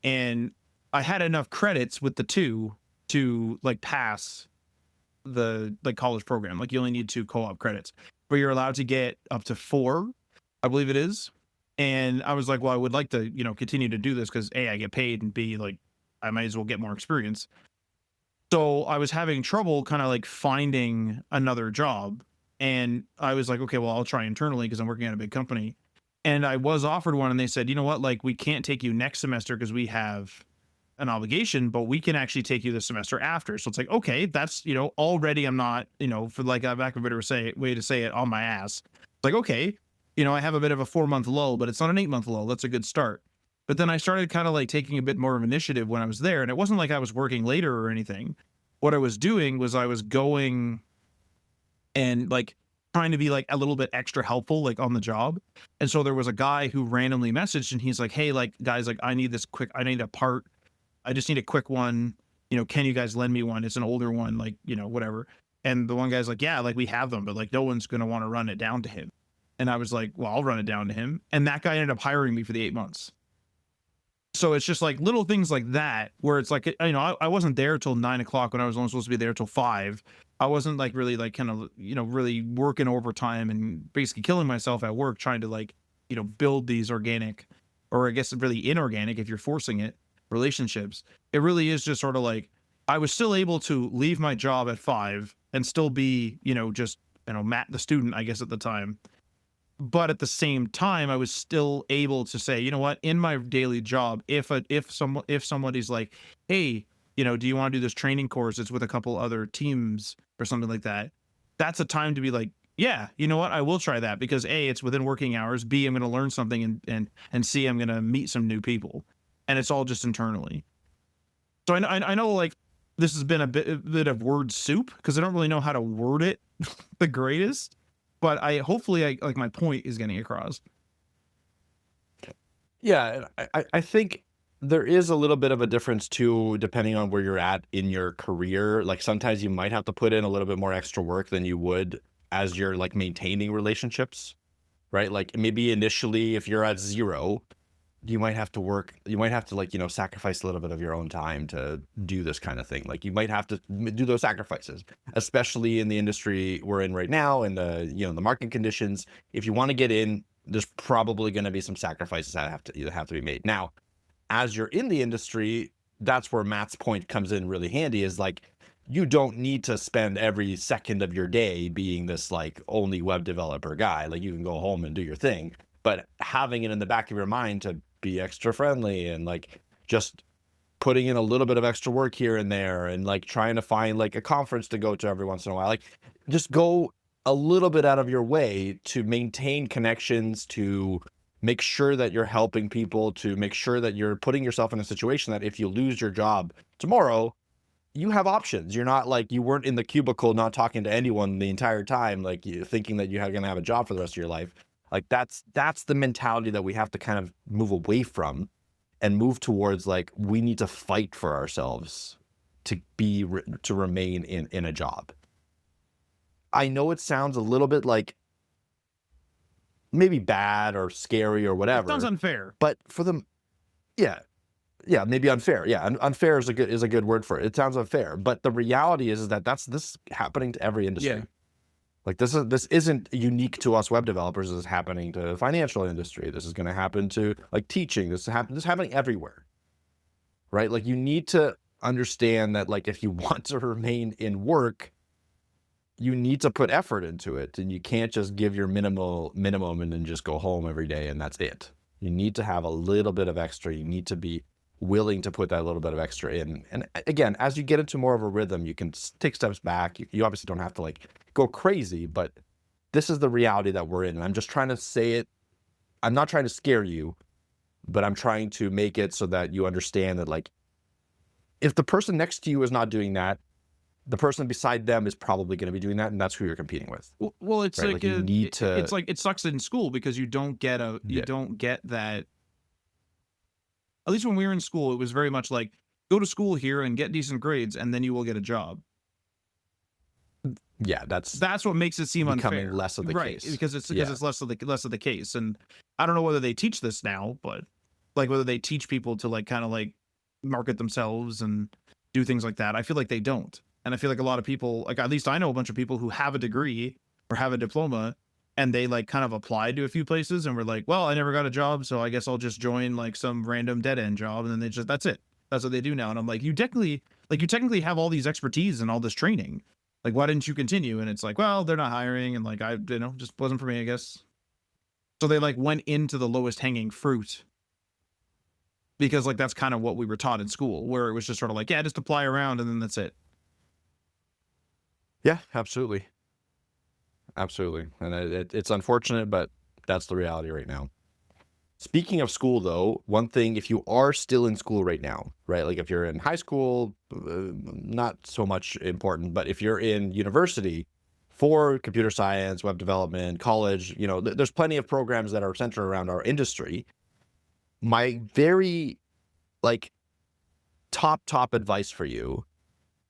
And I had enough credits with the two to like pass the like college program. Like you only need 2 co-op credits, but you're allowed to get up to 4, I believe it is. And I was like, well, I would like to, continue to do this because A, I get paid, and B, like I might as well get more experience. So I was having trouble kind of like finding another job. And I was like, okay, well, I'll try internally because I'm working at a big company. And I was offered one, and they said, you know what, like we can't take you next semester because we have an obligation, but we can actually take you the semester after. So it's like, okay, that's, already I'm not, for like a back of a better way to say it, on my ass. Like, okay, I have a bit of a 4-month lull, but it's not an 8-month lull. That's a good start. But then I started kind of like taking a bit more of initiative when I was there. And it wasn't like I was working later or anything. What I was doing was I was going and like trying to be like a little bit extra helpful, like on the job. And so there was a guy who randomly messaged, and he's like, hey, like guys, like I need a part. I just need a quick one. Can you guys lend me one? It's an older one, like, whatever. And the one guy's like, yeah, like we have them, but like no one's going to want to run it down to him. And I was like, well, I'll run it down to him. And that guy ended up hiring me for the 8 months. So it's just like little things like that, where it's like, I wasn't there till 9 o'clock when I was only supposed to be there till 5. I wasn't like really like kind of, really working overtime and basically killing myself at work trying to like, build these organic, or I guess really inorganic if you're forcing it, relationships. It really is just sort of like, I was still able to leave my job at 5 and still be, just, Matt, the student, I guess at the time. But at the same time, I was still able to say, you know what, in my daily job, if somebody's like, hey, do you want to do this training course? It's with a couple other teams or something like that. That's a time to be like, yeah, you know what, I will try that, because A, it's within working hours. B, I'm going to learn something, and C, I'm going to meet some new people, and it's all just internally. So I know like this has been a bit of word soup, because I don't really know how to word it the greatest. but hopefully like my point is getting across. Yeah, I think there is a little bit of a difference too, depending on where you're at in your career. Like sometimes you might have to put in a little bit more extra work than you would as you're like maintaining relationships, right? Like maybe initially, if you're at 0, you might have to like, sacrifice a little bit of your own time to do this kind of thing. Like you might have to do those sacrifices, especially in the industry we're in right now and the market conditions. If you want to get in, there's probably going to be some sacrifices that have to be made. Now, as you're in the industry, that's where Matt's point comes in really handy, is like, you don't need to spend every second of your day being this like only web developer guy. Like you can go home and do your thing, but having it in the back of your mind to be extra friendly and like just putting in a little bit of extra work here and there and like trying to find like a conference to go to every once in a while, like just go a little bit out of your way to maintain connections, to make sure that you're helping people, to make sure that you're putting yourself in a situation that if you lose your job tomorrow, you have options. You're not like, you weren't in the cubicle not talking to anyone the entire time, like you thinking that you're going to have a job for the rest of your life. Like that's the mentality that we have to kind of move away from and move towards. Like we need to fight for ourselves to remain in a job. I know it sounds a little bit like maybe bad or scary or whatever. It sounds unfair. But for them, yeah, maybe unfair. Yeah, unfair is a good word for it. It sounds unfair, but the reality is that this is happening to every industry. Yeah. Like this isn't unique to us web developers. This is happening to the financial industry. This is going to happen to like teaching. This is happening everywhere, right? Like you need to understand that like if you want to remain in work, you need to put effort into it, and you can't just give your minimum and then just go home every day and that's it. You need to have a little bit of extra. You need to be willing to put that little bit of extra in. And again, as you get into more of a rhythm, you can take steps back. You obviously don't have to like go crazy, but this is the reality that we're in. And I'm just trying to say it. I'm not trying to scare you, but I'm trying to make it so that you understand that like, if the person next to you is not doing that, the person beside them is probably going to be doing that, and that's who you're competing with. Well, it's right? like, you need to. It's like it sucks in school because you don't get that. At least when we were in school, it was very much like, go to school here and get decent grades, and then you will get a job. Yeah, that's what makes it seem becoming unfair. less of the right, case. because it's less of the case. And I don't know whether they teach this now, but like whether they teach people to like kind of like market themselves and do things like that. I feel like they don't. And I feel like a lot of people, like at least I know a bunch of people who have a degree or have a diploma, and they like kind of applied to a few places and were like, well, I never got a job, so I guess I'll just join like some random dead end job. And then that's it. That's what they do now. And I'm like, you technically have all these expertise and all this training. Like, why didn't you continue? And it's like, well, they're not hiring. And like, just wasn't for me, I guess. So they like went into the lowest hanging fruit, because like, that's kind of what we were taught in school, where it was just sort of like, yeah, just apply around and then that's it. Yeah, absolutely. Absolutely. And it's unfortunate, but that's the reality right now. Speaking of school, though, one thing, if you are still in school right now, right? Like if you're in high school, not so much important, but if you're in university for computer science, web development, college, there's plenty of programs that are centered around our industry. My very like top advice for you,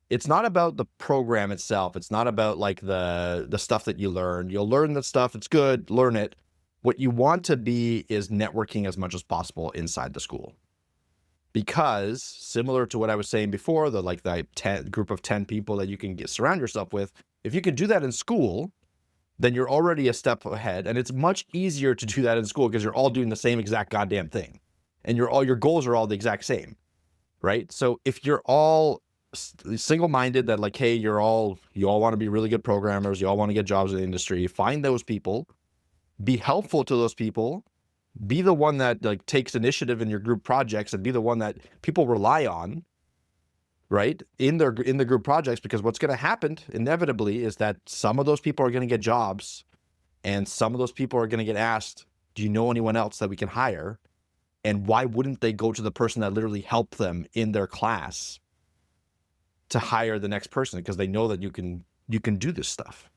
it's not about the program itself. It's not about like the stuff that you learn. You'll learn that stuff. It's good. Learn it. What you want to be is networking as much as possible inside the school. Because similar to what I was saying before, the group of 10 people that you can surround yourself with, if you can do that in school, then you're already a step ahead. And it's much easier to do that in school because you're all doing the same exact goddamn thing. And your goals are all the exact same, right? So if you're all single-minded that like, hey, you all want to be really good programmers, you all want to get jobs in the industry, find those people, be helpful to those people, be the one that like takes initiative in your group projects, and be the one that people rely on, right, in the group projects. Because what's going to happen inevitably is that some of those people are going to get jobs, and some of those people are going to get asked, do you know anyone else that we can hire? And why wouldn't they go to the person that literally helped them in their class to hire the next person? Because they know that you can do this stuff,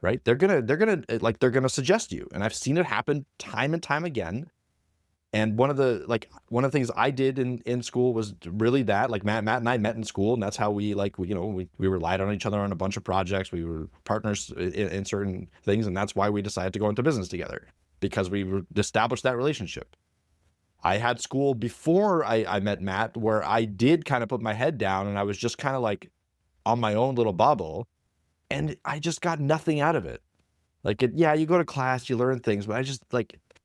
right? They're gonna suggest you. And I've seen it happen time and time again. And one of the things I did in school was really that, like Matt and I met in school, and that's how we relied on each other on a bunch of projects. We were partners in certain things, and that's why we decided to go into business together, because we established that relationship. I had school before I met Matt where I did kind of put my head down and I was just kind of like on my own little bubble, and I just got nothing out of it. You go to class, you learn things, but I just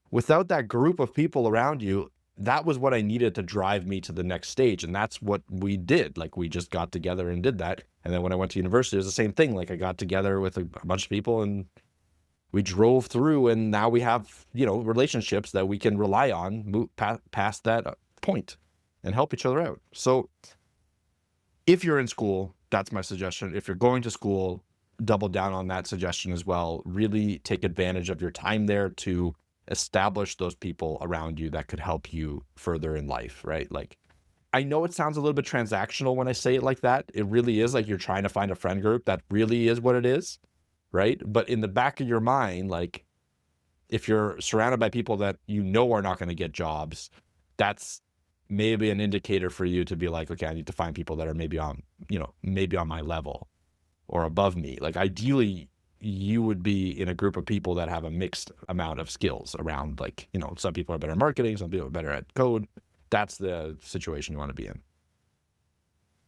without that group of people around you, that was what I needed to drive me to the next stage. And that's what we did. We just got together and did that. And then when I went to university, it was the same thing. I got together with a bunch of people and we drove through, and now we have, relationships that we can rely on, move past that point and help each other out. So if you're in school, that's my suggestion. If you're going to school, double down on that suggestion as well. Really take advantage of your time there to establish those people around you that could help you further in life, right? I know it sounds a little bit transactional when I say it like that. It really is you're trying to find a friend group. That really is what it is, right? But in the back of your mind, if you're surrounded by people that are not going to get jobs, that's maybe an indicator for you to be okay, I need to find people that are maybe on my level or above me. Ideally, you would be in a group of people that have a mixed amount of skills around, some people are better at marketing, some people are better at code. That's the situation you want to be in.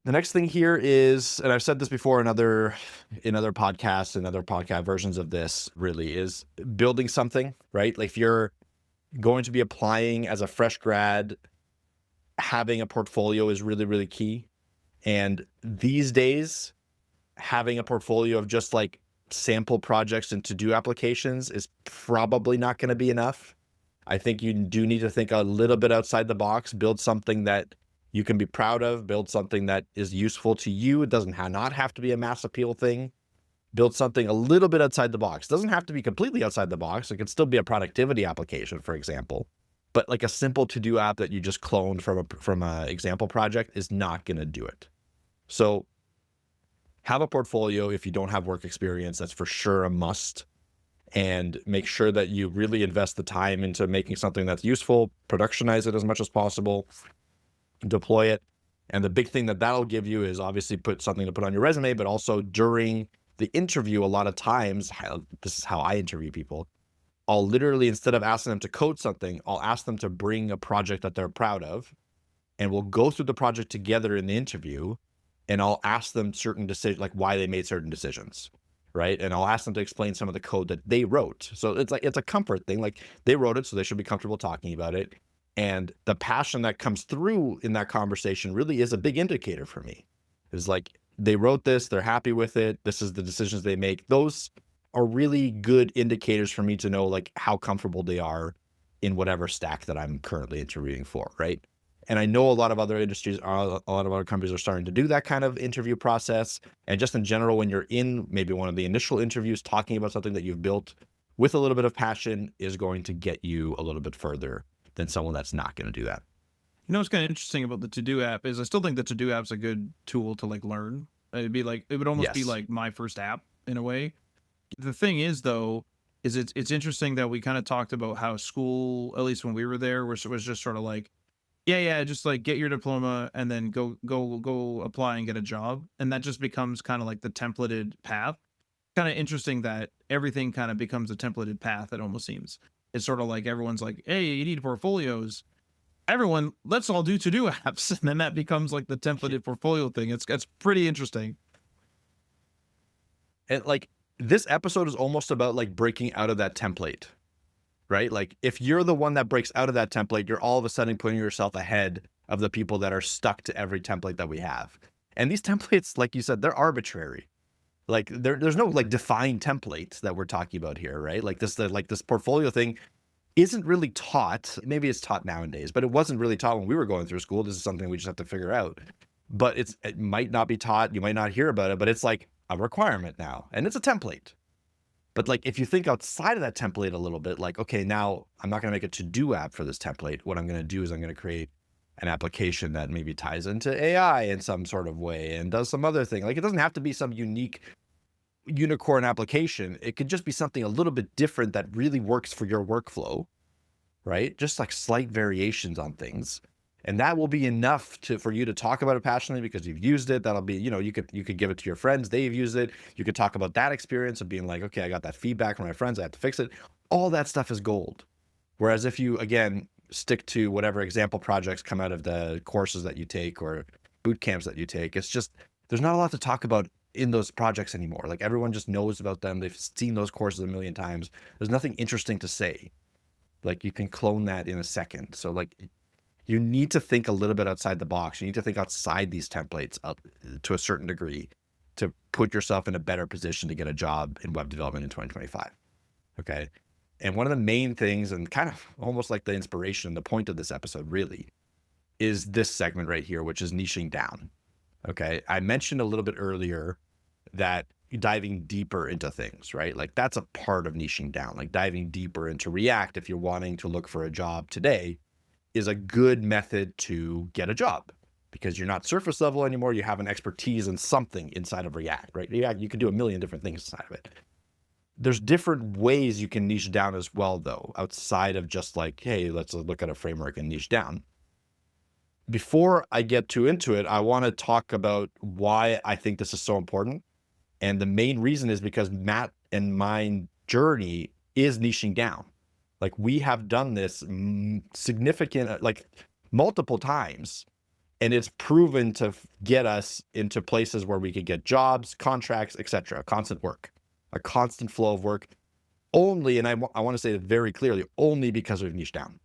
The next thing here is, and I've said this before in other podcasts and other podcast versions of this, really is building something, right? If you're going to be applying as a fresh grad, having a portfolio is really, really key. And these days, having a portfolio of just sample projects and to-do applications is probably not going to be enough. I think you do need to think a little bit outside the box, build something that you can be proud of, build something that is useful to you. It doesn't not have to be a mass appeal thing. Build something a little bit outside the box. It doesn't have to be completely outside the box. It can still be a productivity application, for example. But a simple to-do app that you just cloned from a example project is not going to do it. So have a portfolio. If you don't have work experience, that's for sure a must. And make sure that you really invest the time into making something that's useful, productionize it as much as possible, deploy it. And the big thing that'll give you is obviously something to put on your resume, but also during the interview, a lot of times, this is how I interview people. I'll literally, instead of asking them to code something, I'll ask them to bring a project that they're proud of, and we'll go through the project together in the interview. And I'll ask them certain decisions, why they made certain decisions, right? And I'll ask them to explain some of the code that they wrote. So it's it's a comfort thing. They wrote it, so they should be comfortable talking about it. And the passion that comes through in that conversation really is a big indicator for me. It's they wrote this, they're happy with it. This is the decisions they make. Those are really good indicators for me to know how comfortable they are in whatever stack that I'm currently interviewing for, right? And I know a lot of other industries, a lot of other companies are starting to do that kind of interview process. And just in general, when you're in maybe one of the initial interviews, talking about something that you've built with a little bit of passion is going to get you a little bit further than someone that's not going to do that. What's kind of interesting about the To-Do app is I still think the To-Do app's a good tool to learn. It would almost be my first app in a way. The thing is, though, is it's interesting that we kind of talked about how school, at least when we were there, was just sort of just get your diploma and then go apply and get a job. And that just becomes kind of the templated path. Kind of interesting that everything kind of becomes a templated path, it almost seems. It's sort of everyone's hey, you need portfolios. Everyone, let's all do to-do apps. And then that becomes the templated portfolio thing. It's pretty interesting. And this episode is almost about breaking out of that template. Right? If you're the one that breaks out of that template, you're all of a sudden putting yourself ahead of the people that are stuck to every template that we have. And these templates, like you said, they're arbitrary. There's no defined templates that we're talking about here, right? This portfolio thing isn't really taught. Maybe it's taught nowadays, but it wasn't really taught when we were going through school. This is something we just have to figure out. But it might not be taught. You might not hear about it, but it's a requirement now, and it's a template. But if you think outside of that template a little bit, okay, now I'm not going to make a to-do app for this template. What I'm going to do is I'm going to create an application that maybe ties into AI in some sort of way and does some other thing. It doesn't have to be some unique unicorn application. It could just be something a little bit different that really works for your workflow, right? Just like slight variations on things. And that will be enough for you to talk about it passionately because you've used it. That'll be, you could give it to your friends. They've used it. You could talk about that experience of being like, okay, I got that feedback from my friends. I have to fix it. All that stuff is gold. Whereas if you, again, stick to whatever example projects come out of the courses that you take or boot camps that you take, it's just, there's not a lot to talk about in those projects anymore. Like everyone just knows about them. They've seen those courses a million times. There's nothing interesting to say. Like you can clone that in a second. So like you need to think a little bit outside the box. You need to think outside these templates up to a certain degree to put yourself in a better position to get a job in web development in 2025. Okay. And one of the main things, and kind of almost like the inspiration, the point of this episode really, is this segment right here, which is niching down. Okay. I mentioned a little bit earlier that diving deeper into things, right? Like that's a part of niching down, like diving deeper into React if you're wanting to look for a job today is a good method to get a job because you're not surface level anymore. You have an expertise in something inside of React, right? React, you can do a million different things inside of it. There's different ways you can niche down as well, though, outside of just like, hey, let's look at a framework and niche down. Before I get too into it, I want to talk about why I think this is so important. And the main reason is because Matt and my journey is niching down. Like we have done this significant, like multiple times, and it's proven to get us into places where we could get jobs, contracts, etc. Constant work, a constant flow of work only. And I want to say it very clearly, only because we've niched down.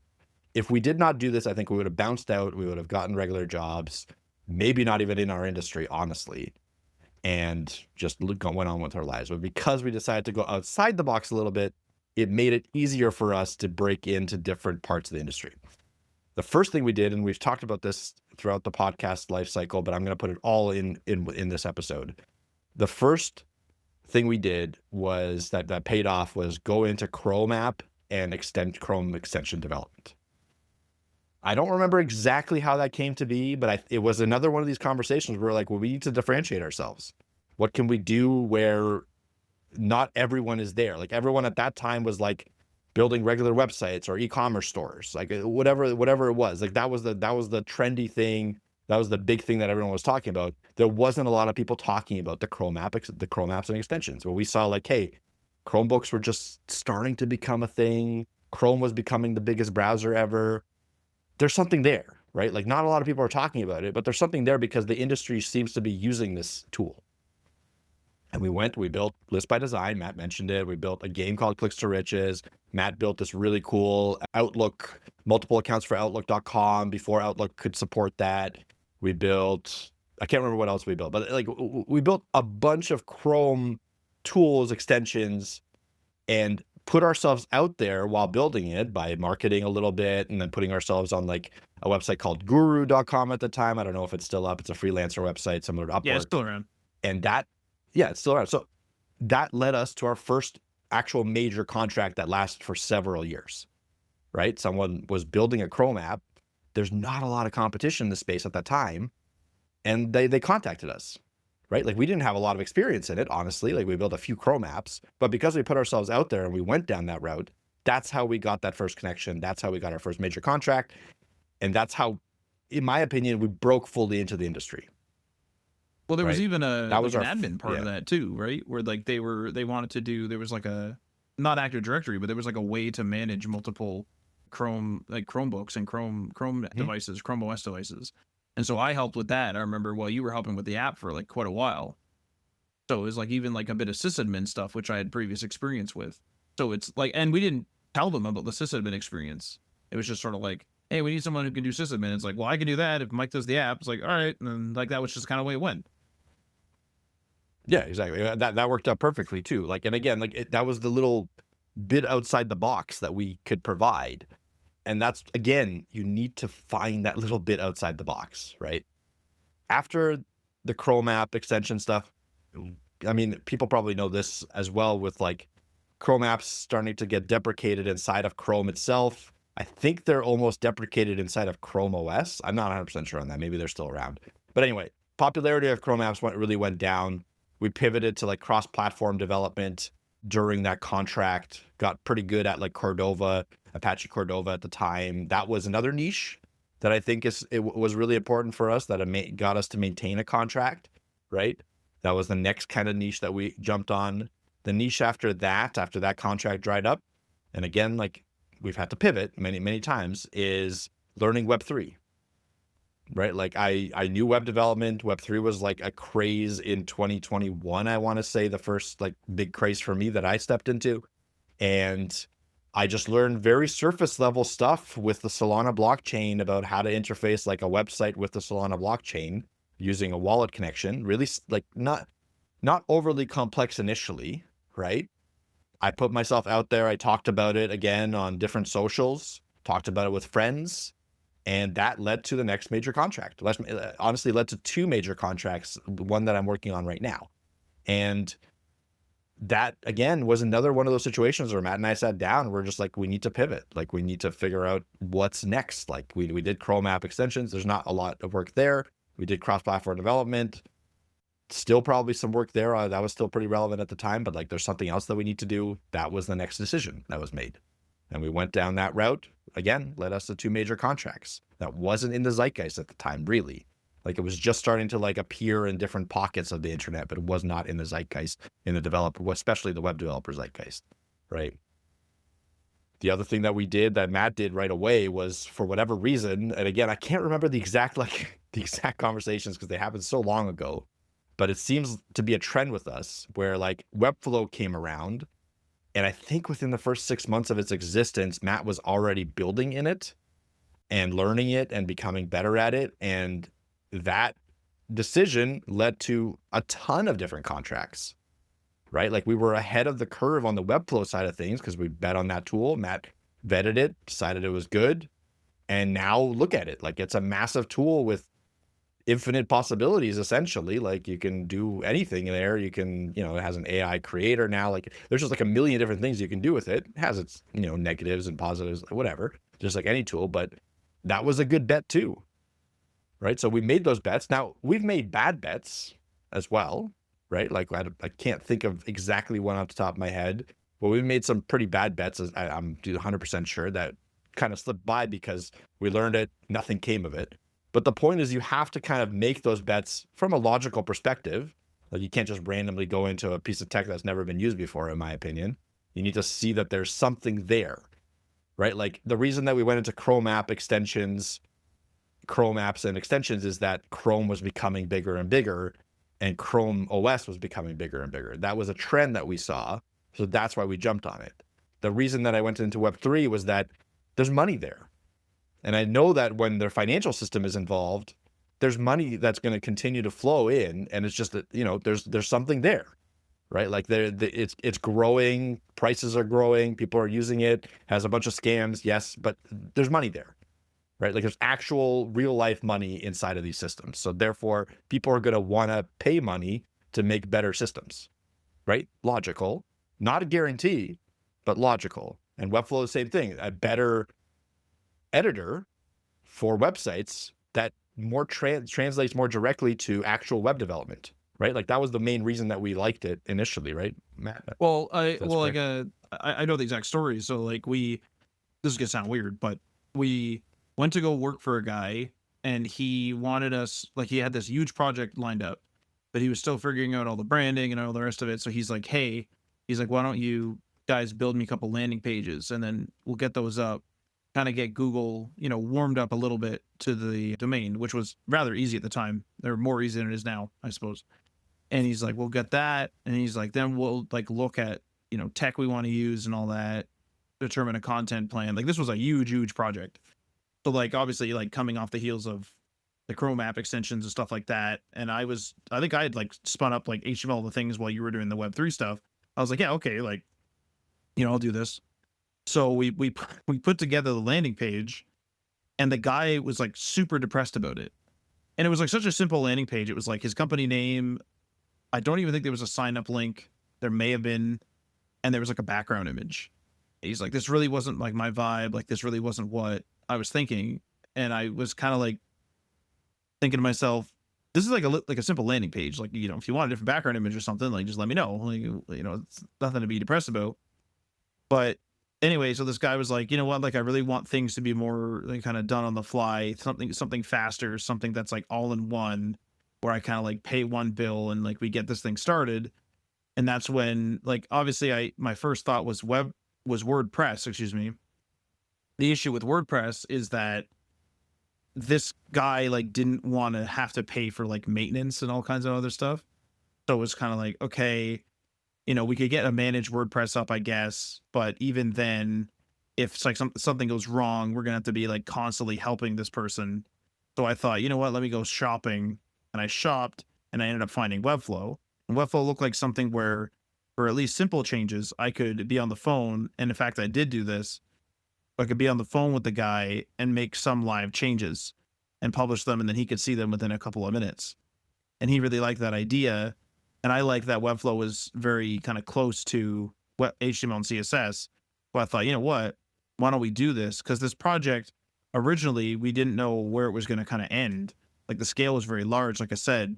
If we did not do this, I think we would have bounced out. We would have gotten regular jobs, maybe not even in our industry, honestly, and just went on with our lives. But because we decided to go outside the box a little bit, it made it easier for us to break into different parts of the industry. The first thing we did, and we've talked about this throughout the podcast life cycle, but I'm going to put it all in this episode. The first thing we did was that paid off was go into Chrome app and extend Chrome extension development. I don't remember exactly how that came to be, but it was another one of these conversations where we're like, well, we need to differentiate ourselves. What can we do where not everyone is there? Like everyone at that time was like building regular websites or e-commerce stores, like whatever it was. Like that was the trendy thing. That was the big thing that everyone was talking about. There wasn't a lot of people talking about the Chrome apps and extensions. Where we saw like, hey, Chromebooks were just starting to become a thing. Chrome was becoming the biggest browser ever. There's something there, right? Like not a lot of people are talking about it, but there's something there because the industry seems to be using this tool. And we built List by Design. Matt mentioned it. We built a game called Clicks to Riches. Matt built this really cool Outlook, multiple accounts for Outlook.com before Outlook could support that. We built, I can't remember what else we built, but like we built a bunch of Chrome tools, extensions, and put ourselves out there while building it by marketing a little bit and then putting ourselves on like a website called guru.com at the time. I don't know if it's still up. It's a freelancer website similar to Upwork. Yeah, it's still around. And it's still around. So that led us to our first actual major contract that lasted for several years, right? Someone was building a Chrome app. There's not a lot of competition in the space at that time. And they contacted us, right? Like we didn't have a lot of experience in it, honestly. Like we built a few Chrome apps, but because we put ourselves out there and we went down that route, that's how we got that first connection. That's how we got our first major contract. And that's how, in my opinion, we broke fully into the industry. Well, there was even an admin admin part of that too, right? Where like they wanted to do, there was like a, not Active Directory, but there was like a way to manage multiple Chromebooks and Chrome devices, Chrome OS devices. And so I helped with that. I remember while you were helping with the app for like quite a while. So it was like even like a bit of sysadmin stuff, which I had previous experience with. So it's like, and we didn't tell them about the sysadmin experience. It was just sort of like, hey, we need someone who can do sysadmin. It's like, well, I can do that if Mike does the app. It's like, all right. And then like that was just kind of the way it went. Yeah, exactly. That worked out perfectly too. Like, and again, like that was the little bit outside the box that we could provide. And that's, again, you need to find that little bit outside the box, right? After the Chrome app extension stuff, I mean, people probably know this as well with like Chrome apps starting to get deprecated inside of Chrome itself. I think they're almost deprecated inside of Chrome OS. I'm not 100% sure on that. Maybe they're still around. But anyway, popularity of Chrome apps really went down. We pivoted to like cross-platform development during that contract, got pretty good at like Cordova, Apache Cordova at the time. That was another niche that I think was really important for us, that it got us to maintain a contract, right? That was the next kind of niche that we jumped on. The niche after that contract dried up, and again, like we've had to pivot many, many times, is learning Web3, right? Like I knew web development. Web3 was like a craze in 2021. I want to say the first like big craze for me that I stepped into. And I just learned very surface level stuff with the Solana blockchain about how to interface like a website with the Solana blockchain using a wallet connection. Really like not overly complex initially, right? I put myself out there. I talked about it again on different socials, talked about it with friends, and that led to the next major contract. Honestly, led to two major contracts, one that I'm working on right now. And that, again, was another one of those situations where Matt and I sat down and we're just like, we need to pivot. Like, we need to figure out what's next. Like, we did Chrome app extensions. There's not a lot of work there. We did cross-platform development. Still probably some work there. That was still pretty relevant at the time, but like there's something else that we need to do. That was the next decision that was made. And we went down that route. Again, led us to two major contracts. That wasn't in the zeitgeist at the time, really. Like it was just starting to like appear in different pockets of the internet, but it was not in the zeitgeist, in the developer, especially the web developer zeitgeist, right? The other thing that we did, that Matt did right away, was for whatever reason, and again, I can't remember the exact conversations because they happened so long ago, but it seems to be a trend with us where like Webflow came around, and I think within the first 6 months of its existence, Matt was already building in it and learning it and becoming better at it. And that decision led to a ton of different contracts, right? Like we were ahead of the curve on the Webflow side of things because we bet on that tool. Matt vetted it, decided it was good. And now look at it. Like it's a massive tool with infinite possibilities, essentially. Like you can do anything in there. You can, it has an AI creator now. Like there's just like a million different things you can do with it. It has its, negatives and positives, whatever, just like any tool. But that was a good bet too, right? So we made those bets. Now we've made bad bets as well, right? Like I can't think of exactly one off the top of my head, but we made some pretty bad bets. I'm 100% sure that kind of slipped by because we learned it. Nothing came of it. But the point is you have to kind of make those bets from a logical perspective. Like you can't just randomly go into a piece of tech that's never been used before, in my opinion. You need to see that there's something there, right? Like the reason that we went into Chrome apps and extensions is that Chrome was becoming bigger and bigger and Chrome OS was becoming bigger and bigger. That was a trend that we saw. So that's why we jumped on it. The reason that I went into Web3 was that there's money there. And I know that when their financial system is involved, there's money that's going to continue to flow in. And it's just that, there's something there, right? Like it's growing, prices are growing, people are using it, has a bunch of scams. Yes, but there's money there, right? Like there's actual real life money inside of these systems. So therefore people are going to want to pay money to make better systems, right? Logical, not a guarantee, but logical. And Webflow is the same thing, a better editor for websites that more translates more directly to actual web development, right? Like that was the main reason that we liked it initially, right, Matt? Well, I know the exact story. So like this is gonna sound weird, but we went to go work for a guy and he wanted us, like he had this huge project lined up, but he was still figuring out all the branding and all the rest of it. So he's like, why don't you guys build me a couple landing pages and then we'll get those up, kind of get Google, warmed up a little bit to the domain, which was rather easy at the time. They're more easy than it is now, I suppose. And he's like, we'll get that. And he's like, then we'll like look at, tech we want to use and all that, determine a content plan. Like this was a huge, huge project. So like, obviously like coming off the heels of the Chrome app extensions and stuff like that. And I think I had like spun up like HTML the things while you were doing the Web3 stuff. I was like, yeah, okay. Like, I'll do this. So we put together the landing page and the guy was like super depressed about it. And it was like such a simple landing page. It was like his company name. I don't even think there was a sign up link. There may have been. And there was like a background image. He's like, this really wasn't like my vibe. Like this really wasn't what I was thinking. And I was kind of like thinking to myself, this is like a simple landing page. Like, if you want a different background image or something, like, just let me know. Like, it's nothing to be depressed about. But anyway, so this guy was like, you know what, like, I really want things to be more like kind of done on the fly, something faster, something that's like all in one, where I kind of like pay one bill and like we get this thing started. And that's when, like, obviously my first thought was WordPress, excuse me. The issue with WordPress is that this guy like didn't want to have to pay for like maintenance and all kinds of other stuff. So it was kind of like, okay, we could get a managed WordPress up, I guess, but even then, if it's like something goes wrong, we're gonna have to be like constantly helping this person. So I thought, you know what, let me go shopping, and I shopped, and I ended up finding Webflow. And Webflow looked like something where, for at least simple changes, I could be on the phone, and in fact, I did do this. I could be on the phone with the guy and make some live changes and publish them, and then he could see them within a couple of minutes. And he really liked that idea. And I like that Webflow was very kind of close to HTML and CSS. So I thought, you know what? Why don't we do this? Because this project, originally, we didn't know where it was going to kind of end. Like, the scale was very large, like I said.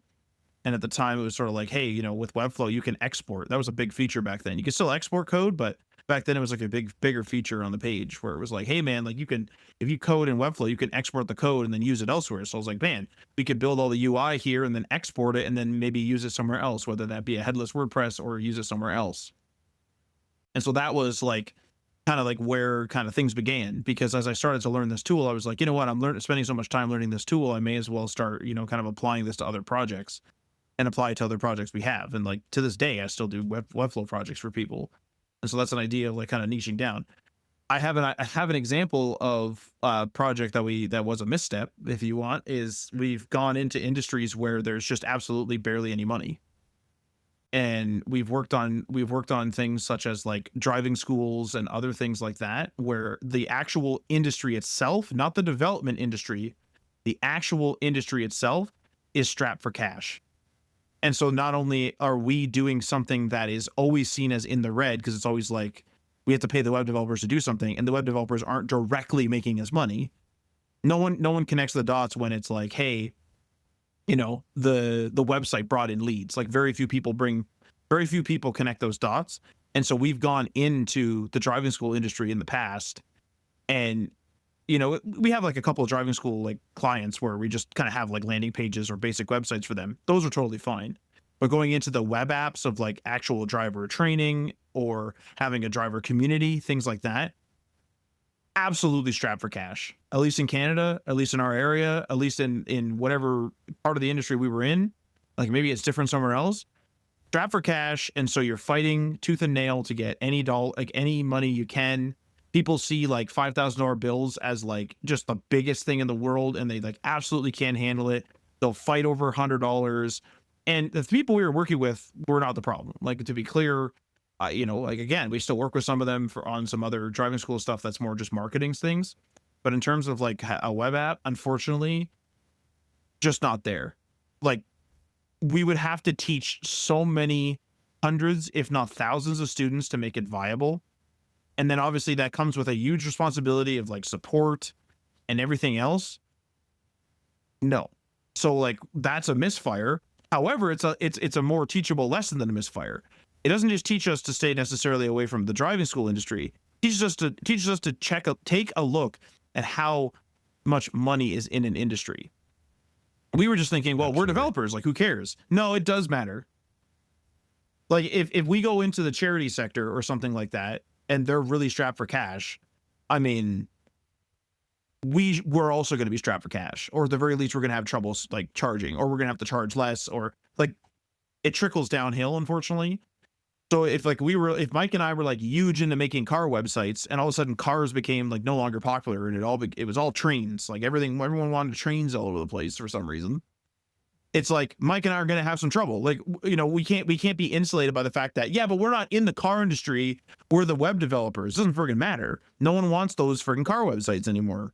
And at the time, it was sort of like, hey, with Webflow, you can export. That was a big feature back then. You could still export code, but back then it was like a bigger feature on the page where it was like, hey, man, like, if you code in Webflow, you can export the code and then use it elsewhere. So I was like, man, we could build all the UI here and then export it and then maybe use it somewhere else, whether that be a headless WordPress or use it somewhere else. And so that was like kind of like where kind of things began, because as I started to learn this tool, I was like, you know what, I'm spending so much time learning this tool, I may as well start, kind of applying this to other projects and apply it to other projects we have. And like to this day, I still do Webflow projects for people. And so that's an idea of like kind of niching down. I have an example of a project that was a misstep, if you want, is we've gone into industries where there's just absolutely barely any money. And we've worked on things such as like driving schools and other things like that, where the actual industry itself, not the development industry, the actual industry itself is strapped for cash. And so not only are we doing something that is always seen as in the red, because it's always like we have to pay the web developers to do something, and the web developers aren't directly making us money. No one connects the dots when it's like, hey, the website brought in leads. Like very few people connect those dots. And so we've gone into the driving school industry in the past, and we have like a couple of driving school like clients where we just kind of have like landing pages or basic websites for them. Those are totally fine. But going into the web apps of like actual driver training or having a driver community, things like that, absolutely strapped for cash. At least in Canada, at least in our area, at least in whatever part of the industry we were in. Like maybe it's different somewhere else. Strapped for cash, and so you're fighting tooth and nail to get any money you can. People see like $5,000 bills as like just the biggest thing in the world, and they like absolutely can't handle it. They'll fight over $100. And the people we were working with were not the problem. Like, to be clear, like again, we still work with some of them on some other driving school stuff that's more just marketing things. But in terms of like a web app, unfortunately, just not there. Like, we would have to teach so many hundreds, if not thousands of students to make it viable. And then obviously that comes with a huge responsibility of like support and everything else. No. So like that's a misfire. However, it's a more teachable lesson than a misfire. It doesn't just teach us to stay necessarily away from the driving school industry. It teaches us to take a look at how much money is in an industry. We were just thinking, well, Absolutely. We're developers, like who cares? No, it does matter. Like if we go into the charity sector or something like that, and they're really strapped for cash, I mean, we're also going to be strapped for cash, or at the very least, we're going to have trouble like charging, or we're going to have to charge less, or like it trickles downhill, unfortunately. So if Mike and I were like huge into making car websites, and all of a sudden cars became like no longer popular, and it was all trains, like everyone wanted trains all over the place for some reason. It's like Mike and I are going to have some trouble. Like, we can't be insulated by the fact that, yeah, but we're not in the car industry. We're the web developers. It doesn't friggin' matter. No one wants those friggin' car websites anymore.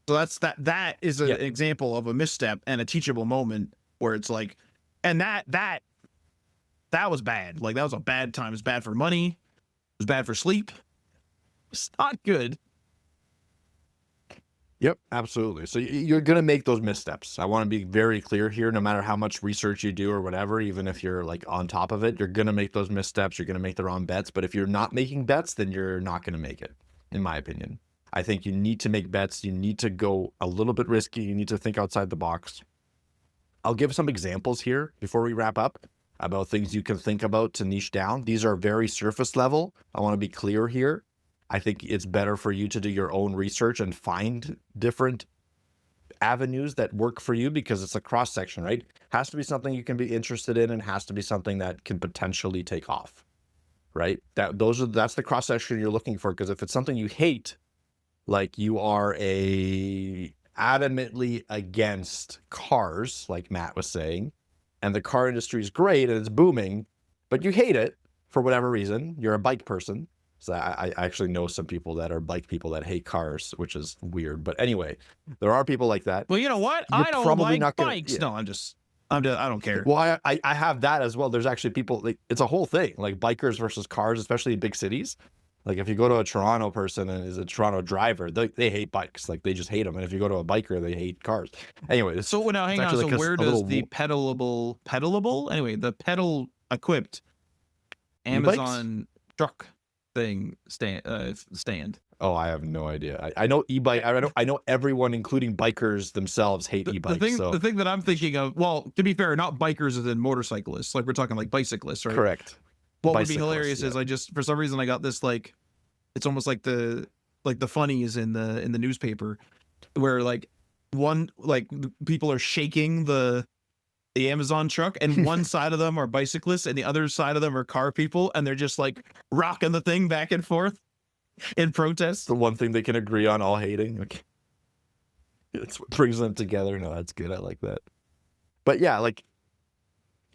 So that is an example of a misstep and a teachable moment where it's like, and that was bad. Like that was a bad time. It was bad for money. It was bad for sleep. It's not good. Yep, absolutely. So you're going to make those missteps. I want to be very clear here. No matter how much research you do or whatever, even if you're like on top of it, you're going to make those missteps. You're going to make the wrong bets. But if you're not making bets, then you're not going to make it, in my opinion. I think you need to make bets. You need to go a little bit risky. You need to think outside the box. I'll give some examples here before we wrap up about things you can think about to niche down. These are very surface level. I want to be clear here. I think it's better for you to do your own research and find different avenues that work for you, because it's a cross section, right? Has to be something you can be interested in, and has to be something that can potentially take off, right? That's the cross section you're looking for. Because if it's something you hate, like you are adamantly against cars, like Matt was saying, and the car industry is great and it's booming, but you hate it for whatever reason, you're a bike person. So I actually know some people that are bike people that hate cars, which is weird. But anyway, there are people like that. Well, you know what? You're I don't probably like not gonna- bikes. yeah. No, I don't care. Well, I have that as well. There's actually people, like, it's a whole thing, like bikers versus cars, especially in big cities. Like if you go to a Toronto person and is a Toronto driver, they hate bikes. Like they just hate them. And if you go to a biker, they hate cars. Anyway, So now hang on. So where does the pedalable, anyway, the pedal equipped Amazon truck thing stand? Oh, I have no idea. I know e-bike. I know everyone, including bikers themselves, hate e-bikes. The thing that I'm thinking of, well, to be fair, not bikers as in motorcyclists. Like we're talking like bicyclists, right? Correct. What would be hilarious is I just, for some reason, I got this, like, it's almost like the funnies in the newspaper, where like people are shaking the Amazon truck, and one side of them are bicyclists and the other side of them are car people, and they're just like rocking the thing back and forth in protest. The one thing they can agree on, all hating. Okay. It's what brings them together. No, that's good. I like that. But yeah, like,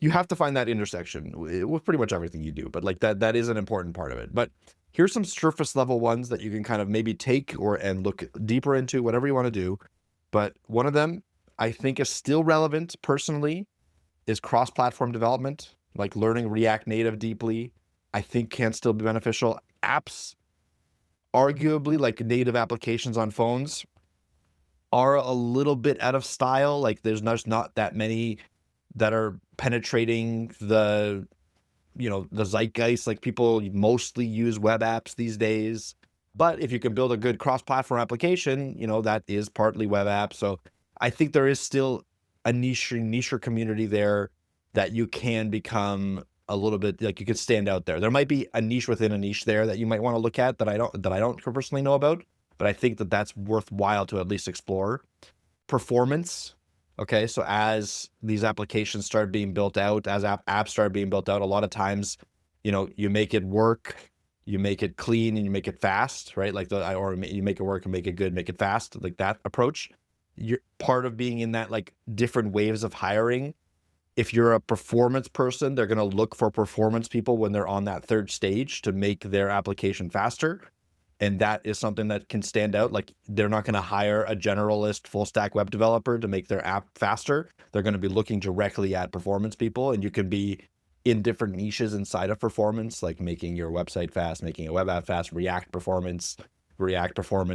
you have to find that intersection with pretty much everything you do, but like that is an important part of it. But here's some surface level ones that you can kind of maybe take and look deeper into, whatever you want to do. But one of them I think is still relevant personally is cross-platform development, like learning React Native deeply, I think can still be beneficial. Apps, arguably, like native applications on phones, are a little bit out of style. Like there's not that many that are penetrating the zeitgeist. Like people mostly use web apps these days. But if you can build a good cross-platform application, that is partly web apps. So I think there is still a niche community there that you can become a little bit, like you could stand out there. There might be a niche within a niche there that you might want to look at that I don't personally know about, but I think that that's worthwhile to at least explore. Performance. Okay, so as these applications start being built out, as apps start being built out, a lot of times, you make it work, you make it clean, and you make it fast, right? Like or you make it work and make it good, make it fast, like that approach. You're part of being in that, like, different waves of hiring. If you're a performance person, they're going to look for performance people when they're on that third stage to make their application faster. And that is something that can stand out. Like they're not going to hire a generalist full stack web developer to make their app faster. They're going to be looking directly at performance people, and you can be in different niches inside of performance, like making your website fast, making a web app fast, React performance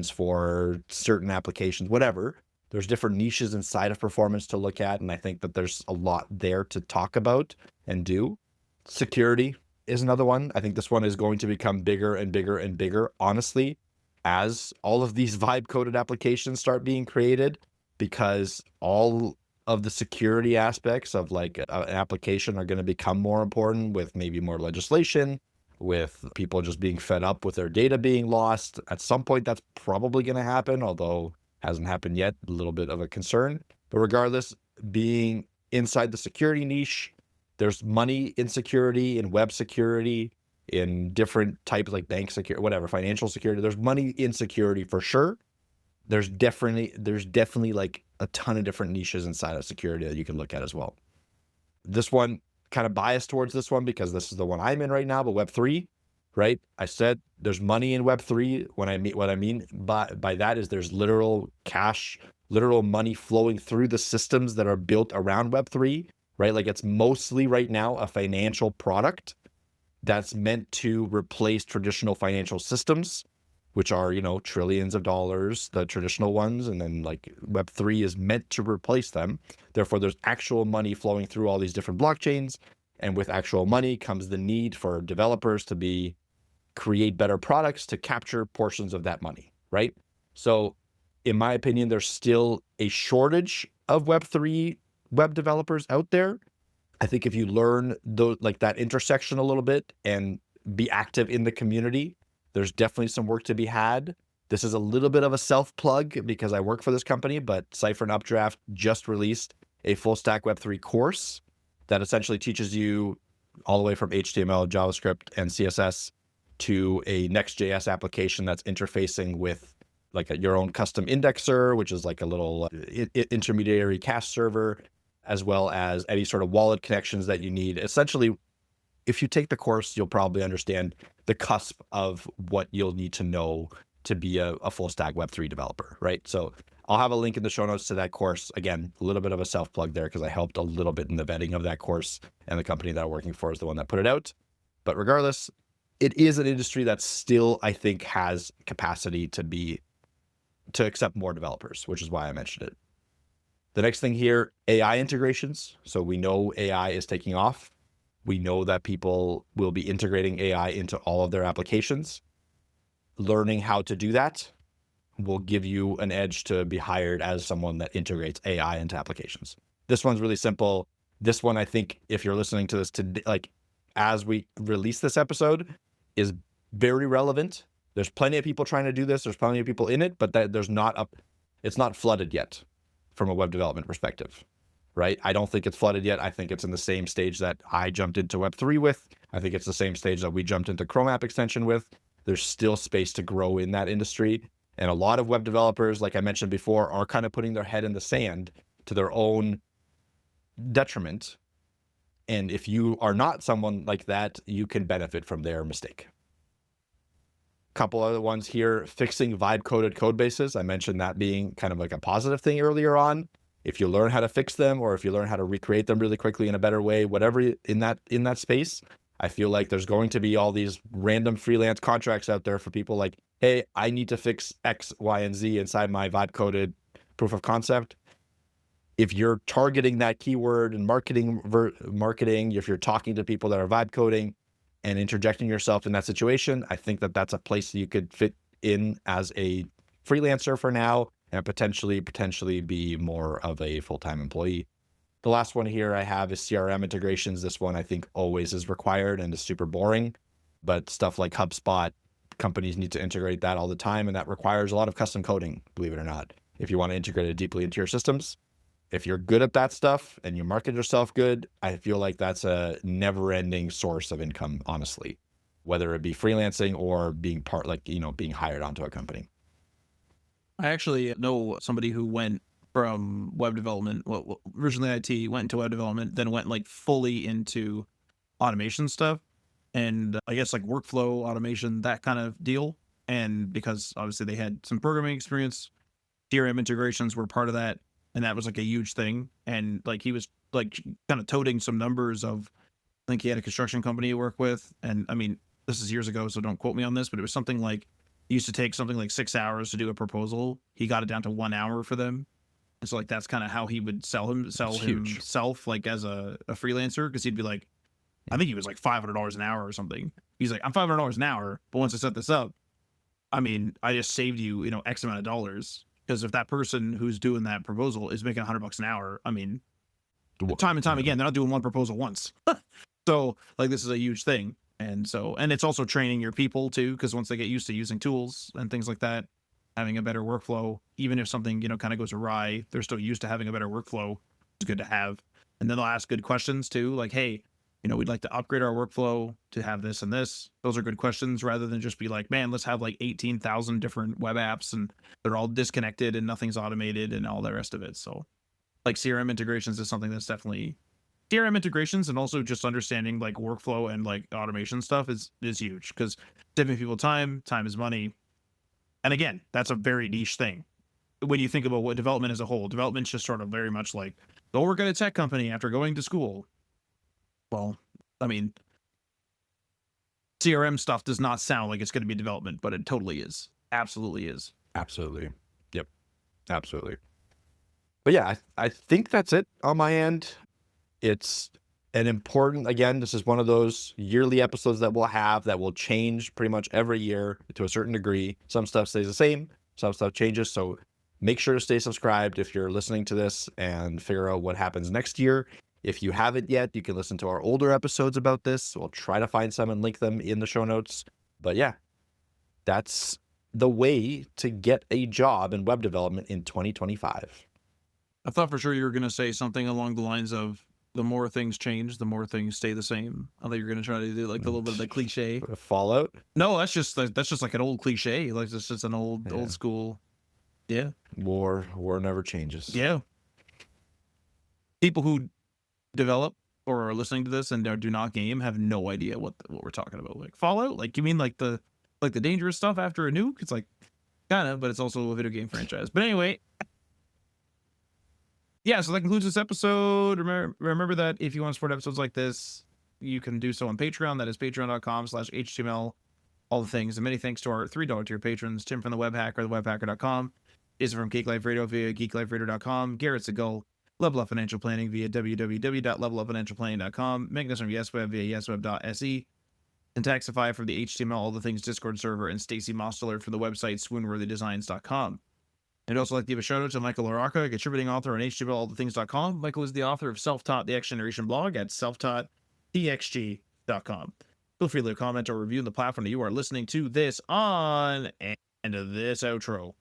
for certain applications, whatever. There's different niches inside of performance to look at. And I think that there's a lot there to talk about and do. Security is another one. I think this one is going to become bigger and bigger and bigger, honestly, as all of these vibe coded applications start being created, because all of the security aspects of like an application are going to become more important, with maybe more legislation, with people just being fed up with their data being lost. At some point, that's probably going to happen, although hasn't happened yet, a little bit of a concern. But regardless, being inside the security niche, there's money in security, in web security, in different types like bank security, whatever, financial security. There's money in security for sure. There's definitely like a ton of different niches inside of security that you can look at as well. This one, kind of biased towards this one because this is the one I'm in right now, but Web3, right? I said there's money in Web3. What I mean by that is there's literal cash, literal money flowing through the systems that are built around Web3, right? Like it's mostly right now a financial product that's meant to replace traditional financial systems. which are, trillions of dollars, the traditional ones, and then like Web3 is meant to replace them. Therefore, there's actual money flowing through all these different blockchains, and with actual money comes the need for developers to create better products to capture portions of that money, right? So in my opinion, there's still a shortage of Web3 web developers out there. I think if you learn that intersection a little bit and be active in the community, there's definitely some work to be had. This is a little bit of a self-plug because I work for this company, but Cypher and Updraft just released a full stack Web3 course that essentially teaches you all the way from HTML, JavaScript, and CSS to a Next.js application that's interfacing with like your own custom indexer, which is like a little intermediary cache server, as well as any sort of wallet connections that you need. Essentially, if you take the course, you'll probably understand the cusp of what you'll need to know to be a full stack Web3 developer, right? So I'll have a link in the show notes to that course. Again, a little bit of a self plug there because I helped a little bit in the vetting of that course, and the company that I'm working for is the one that put it out. But regardless, it is an industry that still, I think, has capacity to accept more developers, which is why I mentioned it. The next thing here, AI integrations. So we know AI is taking off. We know that people will be integrating AI into all of their applications. Learning how to do that will give you an edge to be hired as someone that integrates AI into applications. This one's really simple. This one, I think, if you're listening to this today, like as we release this episode, is very relevant. There's plenty of people trying to do this. There's plenty of people in it, but it's not flooded yet from a web development perspective, right? I don't think it's flooded yet. I think it's in the same stage that I jumped into Web3 with. I think it's the same stage that we jumped into Chrome app extension with. There's still space to grow in that industry. And a lot of web developers, like I mentioned before, are kind of putting their head in the sand to their own detriment. And if you are not someone like that, you can benefit from their mistake. Couple other ones here, fixing vibe coded code bases. I mentioned that being kind of like a positive thing earlier on. If you learn how to fix them, or if you learn how to recreate them really quickly in a better way, whatever in that space, I feel like there's going to be all these random freelance contracts out there for people like, hey, I need to fix X, Y, and Z inside my vibe coded proof of concept. If you're targeting that keyword and marketing, if you're talking to people that are vibe coding and interjecting yourself in that situation, I think that that's a place you could fit in as a freelancer for now and potentially be more of a full-time employee. The last one here I have is CRM integrations. This one I think always is required and is super boring, but stuff like HubSpot, companies need to integrate that all the time, and that requires a lot of custom coding, believe it or not, if you want to integrate it deeply into your systems. If you're good at that stuff and you market yourself good, I feel like that's a never-ending source of income, honestly, whether it be freelancing or being being hired onto a company. I actually know somebody who went from web development, well, originally IT, went into web development, then went like fully into automation stuff, and I guess like workflow automation, that kind of deal. And because obviously they had some programming experience, CRM integrations were part of that, and that was like a huge thing. And like he was like kind of toting some numbers of, I think he had a construction company he worked with, and I mean this is years ago, so don't quote me on this, but it was something like it used to take something like 6 hours to do a proposal. He got it down to 1 hour for them. And so like that's kind of how he would sell himself like as a freelancer, because he'd be like, I think he was like $500 an hour or something. He's like, I'm $500 an hour, but once I set this up, I mean, I just saved you, X amount of dollars. Because if that person who's doing that proposal is making $100 an hour, I mean, time and time again, they're not doing one proposal once. So like this is a huge thing. And it's also training your people too, because once they get used to using tools and things like that, having a better workflow, even if something, kind of goes awry, they're still used to having a better workflow. It's good to have. And then they'll ask good questions too, like, hey, we'd like to upgrade our workflow to have this and this. Those are good questions, rather than just be like, man, let's have like 18,000 different web apps and they're all disconnected and nothing's automated and all the rest of it. So like CRM integrations is something that's definitely CRM integrations, and also just understanding like workflow and like automation stuff is huge, because saving people time is money. And again, that's a very niche thing. When you think about what development as a whole, development's just sort of very much like, go work at a tech company after going to school. Well, I mean, CRM stuff does not sound like it's going to be development, but it totally is. absolutely is. Absolutely. Yep. Absolutely. But yeah, I think that's it on my end. It's an important, again, this is one of those yearly episodes that we'll have that will change pretty much every year to a certain degree. Some stuff stays the same, some stuff changes. So make sure to stay subscribed if you're listening to this and figure out what happens next year. If you haven't yet, you can listen to our older episodes about this. We'll try to find some and link them in the show notes. But yeah, that's the way to get a job in web development in 2025. I thought for sure you were going to say something along the lines of the more things change, the more things stay the same. I thought you were going to try to do like a little bit of the cliche. Fallout? No, that's just like an old cliche. Like it's just an old school. Yeah. War never changes. Yeah. People who develop or are listening to this and do not game have no idea what we're talking about. Like Fallout? Like you mean like the dangerous stuff after a nuke? It's like kind of, but it's also a video game franchise. But anyway, yeah, so that concludes this episode. Remember that if you want to support episodes like this, you can do so on Patreon. That is patreon.com/html, all the things. And many thanks to our $3 tier patrons, Tim from the Webhacker, thewebhacker.com, Jason from Geek Life Radio via geekliferadio.com, Garrett Segal, Level Up Financial Planning via www.levelupfinancialplanning.com, Magnus from YesWeb via yesweb.se, and Taxify from the HTML All the Things Discord server, and Stacy Mosteller from the website swoonworthydesigns.com. I'd also like to give a shout out to Michael Laraka, a contributing author on htmlallthethings.com. Michael is the author of Self-Taught the X Generation blog at selftaughttxg.com. Feel free to leave a comment or review on the platform that you are listening to this on, and this outro.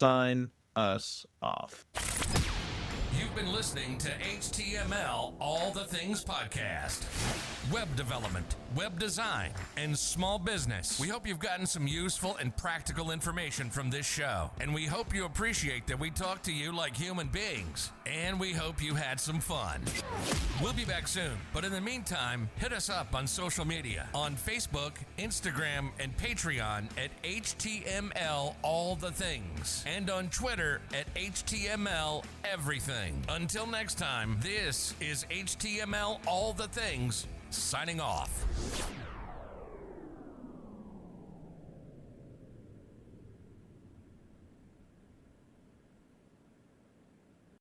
Sign us off. You've been listening to HTML All the Things podcast. Web development, web design, and small business. We hope you've gotten some useful and practical information from this show. And we hope you appreciate that we talk to you like human beings. And we hope you had some fun. We'll be back soon. But in the meantime, hit us up on social media. On Facebook, Instagram, and Patreon at HTML All the Things. And on Twitter at HTML Everything. Until next time, this is HTML All the Things, signing off.